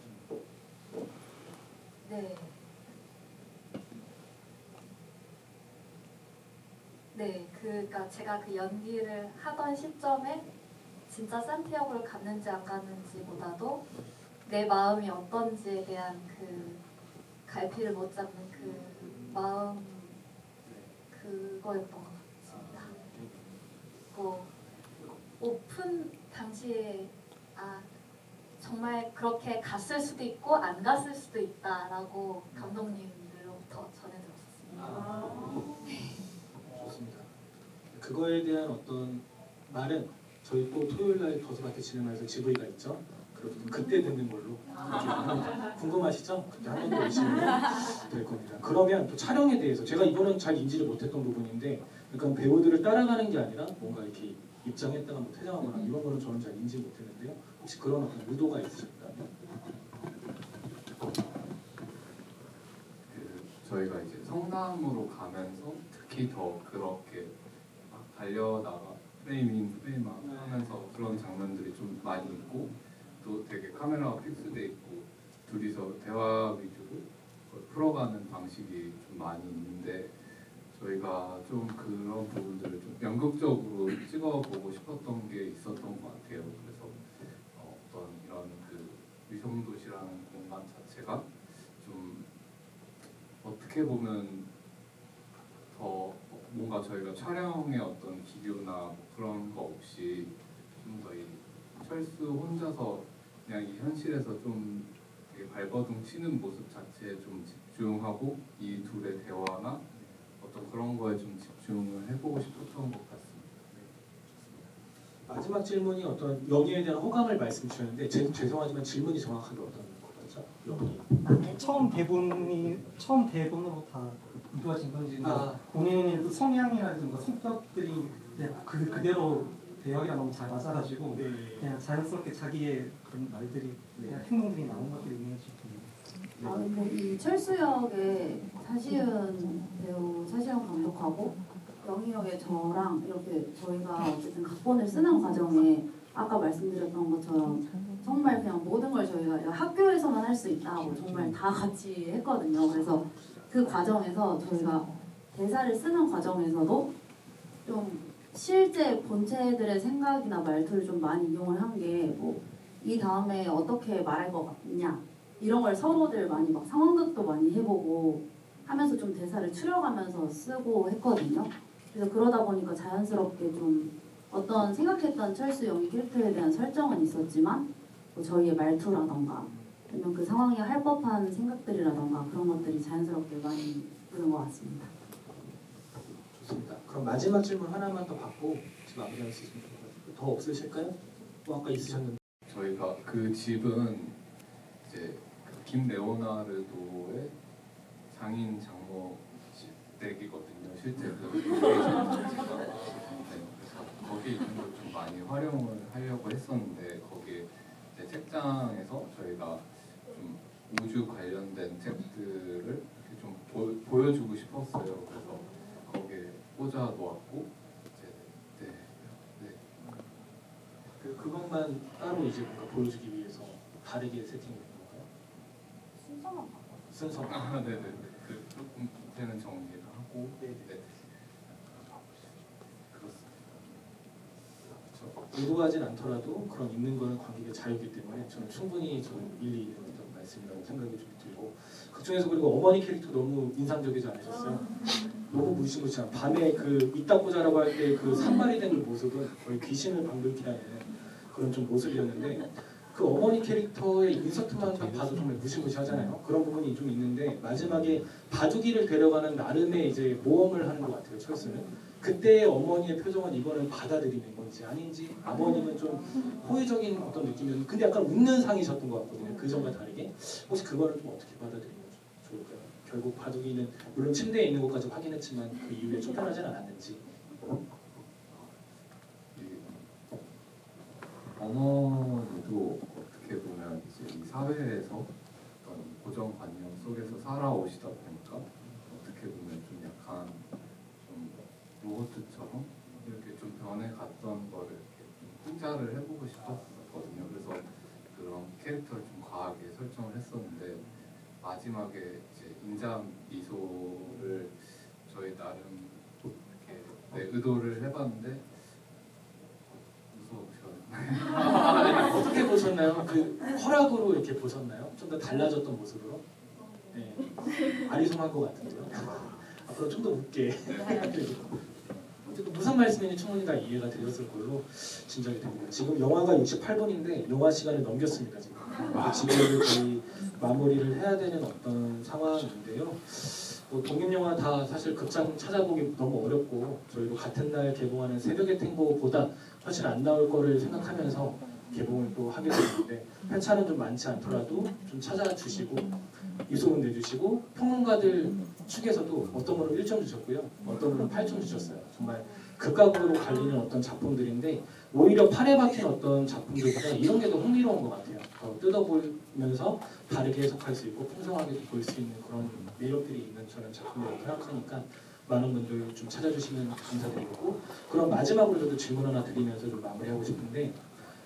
그러니까 제가 그 연기를 하던 시점에 진짜 산티아고를 갔는지 안 갔는지보다도 내 마음이 어떤지에 대한 그 갈피를 못 잡는 그 마음 그거였던 것 같습니다. 오픈 당시에 정말 그렇게 갔을 수도 있고 안 갔을 수도 있다라고 감독님들로부터 전해들었습니다. 좋습니다. 그거에 대한 어떤 말은 저희 또 토요일날 더스바테 진행하면서 GV가 있죠. 그럼 그때 듣는 걸로 궁금하시죠? 그때 한 번 더 오시면 될 겁니다. 그러면 또 촬영에 대해서 제가 이거는 잘 인지를 못했던 부분인데 그러니까 배우들을 따라가는 게 아니라 뭔가 이렇게 입장했다가 뭐 퇴장하거나 이런 거는 저는 잘 인지 못했는데요. 혹시 그런 어떤 의도가 있으실까요? 저희가 이제 성남으로 가면서 특히 더 그렇게 막 달려나가 프레임 하면서 그런 장면들이 좀 많이 있고 또 되게 카메라가 픽스돼 있고 둘이서 대화 위주로 그걸 풀어가는 방식이 좀 많이 있는데 저희가 좀 그런 부분들을 좀 연극적으로 찍어보고 싶었던 게 있었던 것 같아요. 그래서 어떤 이런 그 위성도시라는 공간 자체가 좀 어떻게 보면 더 뭔가 저희가 촬영의 어떤 기류나 뭐 그런 거 없이 좀 더 이 철수 혼자서 그냥 이 현실에서 좀 되게 발버둥 치는 모습 자체에 좀 집중하고 이 둘의 대화나 어떤 그런 거에 좀 집중을 해보고 싶었던 것 같습니다. 마지막 질문이 어떤 영희에 대한 호감을 말씀 주셨는데 죄송하지만 질문이 정확하게 어떤 거죠? 영희. 처음 대본으로 다 이루어진 건지 본인의 성향이라든가 성격들이 그대로 대화가 너무 잘 맞아가지고 그냥 자연스럽게 자기의 그런 말들이 그냥 행동들이 나온 것들이 있는 싶습니다. 이 철수 역의 차시은 배우, 차시은 감독하고 영희 역의 저랑 이렇게 저희가 어쨌든 각본을 쓰는 과정에 아까 말씀드렸던 것처럼 정말 그냥 모든 걸 저희가 학교에서만 할 수 있다고 정말 다 같이 했거든요. 그래서 그 과정에서 저희가 대사를 쓰는 과정에서도 좀 실제 본체들의 생각이나 말투를 좀 많이 이용을 한 게 뭐 이 다음에 어떻게 말할 것 같냐 이런 걸 서로들 많이 막 상황극도 많이 해보고 하면서 좀 대사를 추려가면서 쓰고 했거든요. 그래서 그러다 보니까 자연스럽게 좀 어떤 생각했던 철수 영희 캐릭터에 대한 설정은 있었지만 뭐 저희의 말투라던가 아니면 그 상황에 할 법한 생각들이라던가 그런 것들이 자연스럽게 많이 드는 것 같습니다. 좋습니다. 그럼 마지막 질문 하나만 더 받고 지금 마무리할 수 있습니다. 더 없으실까요? 뭐 아까 있으셨는데. 저희가 그 집은 이제 그 김레오나르도의 장인 장모 집 댁이거든요. 실제 그 로케이션 자체가. 네, 그래서 거기 있는 걸 좀 많이 활용을 하려고 했었는데 거기에 이제 책장에서 저희가 좀 우주 관련된 책들을 이렇게 좀 보여주고 싶었어요. 그래서 거기에 꽂아 놓았고 이제 그것만 따로 이제 뭔가 보여주기 위해서 다르게 세팅된 건가요? 순서만 순서. 네네네. 그 조금 밑에는 정리를 하고 네. 그렇습니다. 의도하진 않더라도 그런 있는 거는 관객의 자유이기 때문에 저는 충분히 좀 일리 있는 어떤 말씀이라고 생각이 좀 들고 그 중에서 그리고 어머니 캐릭터 너무 인상적이지 않으셨어요? 너무 무시무시한 밤에 그 이따꼬자라고 할 때 그 산발이 된 그 모습은 거의 귀신을 방불케 하는 그런 좀 모습이었는데 그 어머니 캐릭터의 인서트만 딱 봐도 정말 무시무시하잖아요. 그런 부분이 좀 있는데 마지막에 바둑이를 데려가는 나름의 이제 모험을 하는 것 같아요. 철수는 그때의 어머니의 표정은 이거는 받아들이는 건지 아닌지 아버님은 좀 호의적인 어떤 느낌이었는데 근데 약간 웃는 상이셨던 것 같거든요. 그 전과 다르게 혹시 그거를 좀 어떻게 받아들이면 좋을까요? 결국 바둑이는 물론 침대에 있는 것까지 확인했지만 그 이후에 쫓겨나진 않았는지. 어머니도 어떻게 보면 이제 이 사회에서 어떤 고정관념 속에서 살아오시다 보니까 어떻게 보면 좀 약간 좀 로봇처럼 이렇게 좀 변해갔던 거를 이렇게 좀 풍자를 해보고 싶었거든요. 그래서 그런 캐릭터를 좀 과하게 설정을 했었는데 마지막에 이제 인장 미소를 저희 나름 이렇게 의도를 해봤는데 어떻게 보셨나요? 그 허락으로 이렇게 보셨나요? 좀 더 달라졌던 모습으로? 네. 아리송한 것 같은데요. 앞으로 좀 더 웃게. 어쨌든 무슨 말씀인지 충분히 다 이해가 되었을 걸로 짐작이 됩니다. 지금 영화가 68분인데 영화 시간을 넘겼습니다. 지금 거의 마무리를 해야 되는 어떤 상황인데요. 뭐 독립영화 다 사실 극장 찾아보기 너무 어렵고 저희도 같은 날 개봉하는 새벽의 탱고보다 훨씬 안 나올 거를 생각하면서 개봉을 또 하게 됐는데 편차는 좀 많지 않더라도 좀 찾아주시고 입소문 내주시고 평론가들 측에서도 어떤 분은 1점 주셨고요. 어떤 분은 8점 주셨어요. 정말 극각으로 갈리는 어떤 작품들인데 오히려 판에 박힌 어떤 작품들보다 이런 게 더 흥미로운 것 같아요. 더 뜯어보면서 다르게 해석할 수 있고 풍성하게 볼 수 있는 그런 매력들이 있는 저는 작품이라고 생각하니까 많은 분들 좀 찾아주시면 감사드리고 그럼 마지막으로 저도 질문 하나 드리면서 좀 마무리하고 싶은데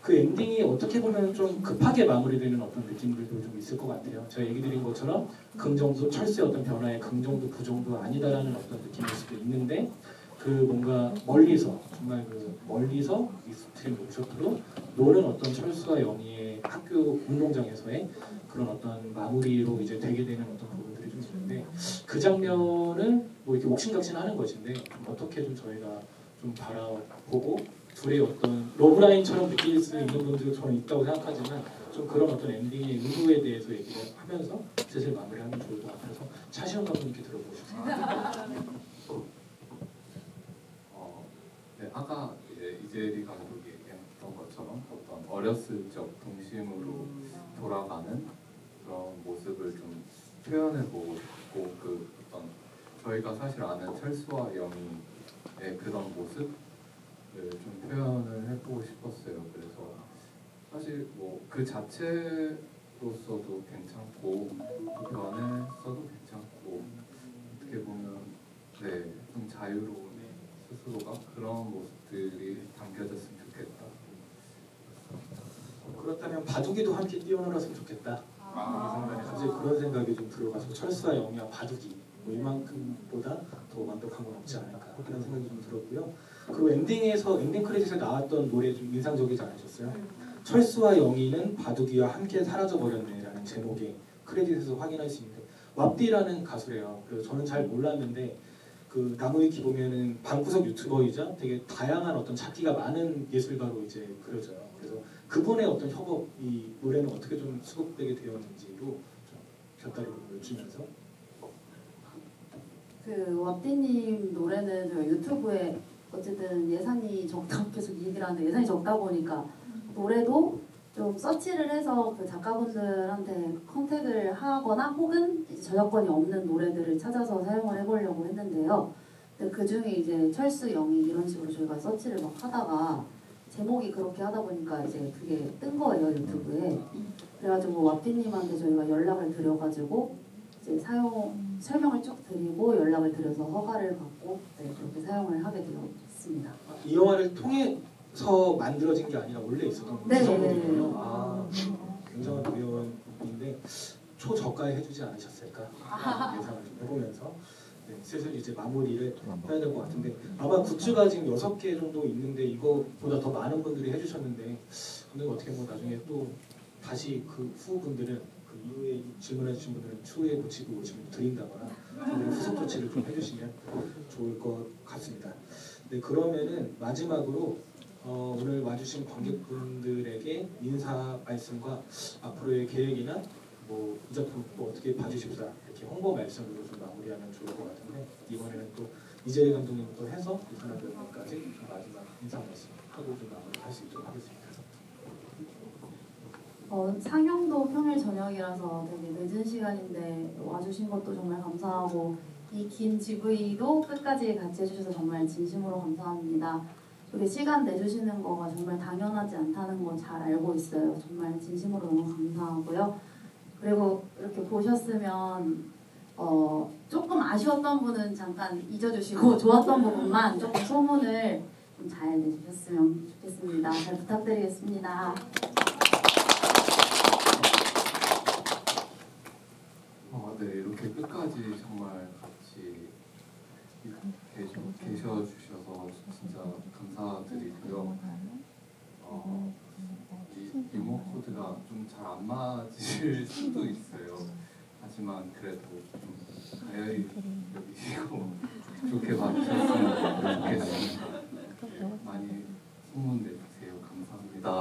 그 엔딩이 어떻게 보면 좀 급하게 마무리되는 어떤 느낌들도 좀 있을 것 같아요. 제가 얘기 드린 것처럼 긍정도 철수의 어떤 변화에 긍정도 부정도 아니다라는 어떤 느낌일 수도 있는데 그 뭔가 멀리서 정말 그 멀리서 익스트림 옥셔트로 노는 어떤 철수와 영희의 학교 운동장에서의 그런 어떤 마무리로 이제 되게 되는 어떤 부분들이 좀 있는데 그 장면은 뭐 이렇게 옥신각신하는 것인데 좀 어떻게 좀 저희가 좀 바라보고 둘의 어떤 러브라인처럼 느낄 수 있는 분들도 저는 있다고 생각하지만 좀 그런 어떤 엔딩의 의도에 대해서 얘기를 하면서 슬슬 마무리하면 좋을 것 같아서 차시현 감독님께 들어보고 싶습니다. 네, 아까 이제 이재리 감독이 얘기했던 것처럼 어떤 어렸을 적 동심으로 돌아가는 그런 모습을 좀 표현해보고 싶고 그 어떤 저희가 사실 아는 철수와 영희의 그런 모습을 좀 표현을 해보고 싶었어요. 그래서 사실 뭐 그 자체로서도 괜찮고 그 변에서도 괜찮고 어떻게 보면 네, 좀 자유로운 스스로가 그런 모습들이 담겨졌으면 좋겠다. 그렇다면 바둑이도 함께 뛰어놀았으면 좋겠다. 이 순간에 갑자기 그런 생각이 좀 들어가지고 철수와 영희와 바둑이 뭐 이만큼보다 더 완벽한 건 없지 않을까 그런 생각이 좀 들었고요. 그리고 엔딩 크레딧에 나왔던 노래 좀 인상적이지 않으셨어요? 철수와 영희는 바둑이와 함께 사라져 버렸네라는 제목의 크레딧에서 확인할 수 있는데 왑디라는 가수래요. 그래서 저는 잘 몰랐는데 그 나무위키 보면은 방구석 유튜버이자 되게 다양한 어떤 찾기가 많은 예술가로 이제 그려져요. 그래서 그분의 어떤 협업, 이 노래는 어떻게 좀 수록되게 되었는지도 좀 곁다리로 보여주면서 그 왑디님 노래는 저희 유튜브에 어쨌든 예산이 적다 계속 얘기를 하는데 예산이 적다 보니까 노래도 좀 서치를 해서 그 작가분들한테 컨택을 하거나 혹은 이제 저작권이 없는 노래들을 찾아서 사용을 해보려고 했는데요. 근데 그 중에 이제 철수, 영희 이런 식으로 저희가 서치를 막 하다가 제목이 그렇게 하다 보니까 이제 그게 뜬 거예요 유튜브에. 그래가지고 왑디님한테 저희가 연락을 드려가지고 이제 사용 설명을 쭉 드리고 연락을 드려서 허가를 받고 네, 그렇게 사용을 하게 되었습니다. 이 영화를 통해서 만들어진 게 아니라 원래 있었던 네, 구성물이군요. 네. 아, 굉장한 노력인데 초저가에 해주지 않으셨을까 예상을 좀 해보면서 네, 슬슬 이제 마무리를 해야 될 것 같은데 아마 굿즈가 지금 6개 정도 있는데 이거보다 더 많은 분들이 해주셨는데 근데 어떻게 보면 나중에 또 다시 그 후분들은 그 이후에 질문해 주신 분들은 추후에 고치고 오시면 드린다거나 후속 조치를 좀 해주시면 좋을 것 같습니다. 네, 그러면은 마지막으로 오늘 와주신 관객분들에게 인사 말씀과 앞으로의 계획이나 뭐 이 작품 또 어떻게 봐주십사 이렇게 홍보 말씀으로 좀 마무리하면 좋을 것 같은데 이번에는 또 이재리 감독님부터 해서 이순환 배우님까지 좀 마지막 인사 말씀 하고 좀 마무리할 수 있도록 하겠습니다. 상영도 평일 저녁이라서 되게 늦은 시간인데 와주신 것도 정말 감사하고 이 긴 GV도 끝까지 같이 해주셔서 정말 진심으로 감사합니다. 이렇게 시간 내주시는 거가 정말 당연하지 않다는 건 잘 알고 있어요. 정말 진심으로 너무 감사하고요. 그리고 이렇게 보셨으면 조금 아쉬웠던 분은 잠깐 잊어주시고 좋았던 부분만 조금 소문을 좀 잘 내주셨으면 좋겠습니다. 잘 부탁드리겠습니다. 네, 이렇게 끝까지 정말 같이 계셔주셔서 진짜 감사드리고요. 이 유머 코드가 좀 잘 안 맞을 수도 있어요. 하지만 그래도 좀 가열이 여기시고 좋게 봐주셨으면 좋겠습니다. 많이 소문 내주세요. 감사합니다.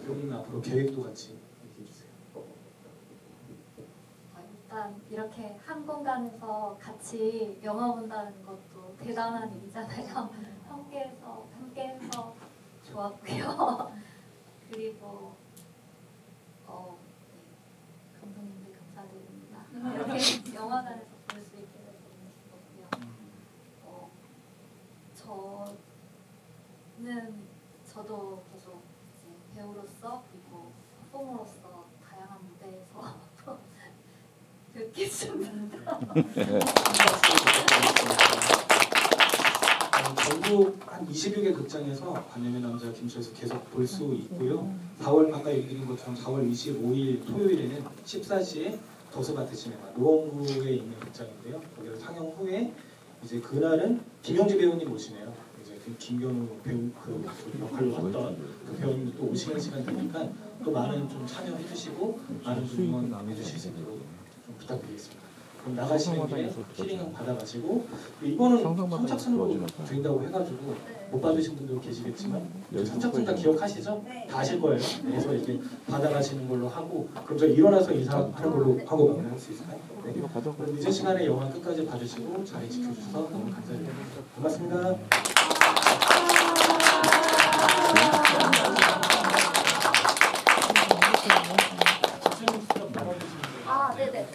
배우님 앞으로 계획도 같이 얘기해 주세요. 일단 이렇게 한 공간에서 같이 영화 본다는 것도 대단한 일이잖아요. 함께해서 좋았고요. 그리고 감독님들 감사드립니다. 이렇게 영화관에서 볼 수 있게 돼서 너무 기뻤고요. 저도 계속 이제 배우로서 그리고 퍼포머로서 다양한 무대에서 뵙겠습니다. 전국 한 20여 개 극장에서 반면의 남자 김철수 계속 볼 수 있고요. 4월 아까 얘기드린 것처럼 4월 25일 토요일에는 14시에 더스마트 시네마 노원구에 있는 극장인데요. 거기서 상영 후에 이제 그날은 김영지 배우님 오시네요. 이제 그 김경우 배우 그 역할로 했던 그 배우님도 또 오시는 시간 되니까 또 많은 좀 참여해 주시고 많은 좀 응원해 주실 수 있도록 좀 부탁드리겠습니다. 그럼 나가시는 길에 키링 받아가시고 이거는 선착순으로 드린다고 해가지고 못 받으신 분도 계시겠지만 선착순 다 기억하시죠? 다 아실 거예요. 그래서 이렇게 받아가시는 걸로 하고 그럼 저 일어나서 인사하는 걸로 하고 마무리할 수 있을까요? 네. 그럼 늦은 시간에 영화 끝까지 봐주시고 자리 지켜주셔서 너무 감사드립니다. 고맙습니다. 아, 네네.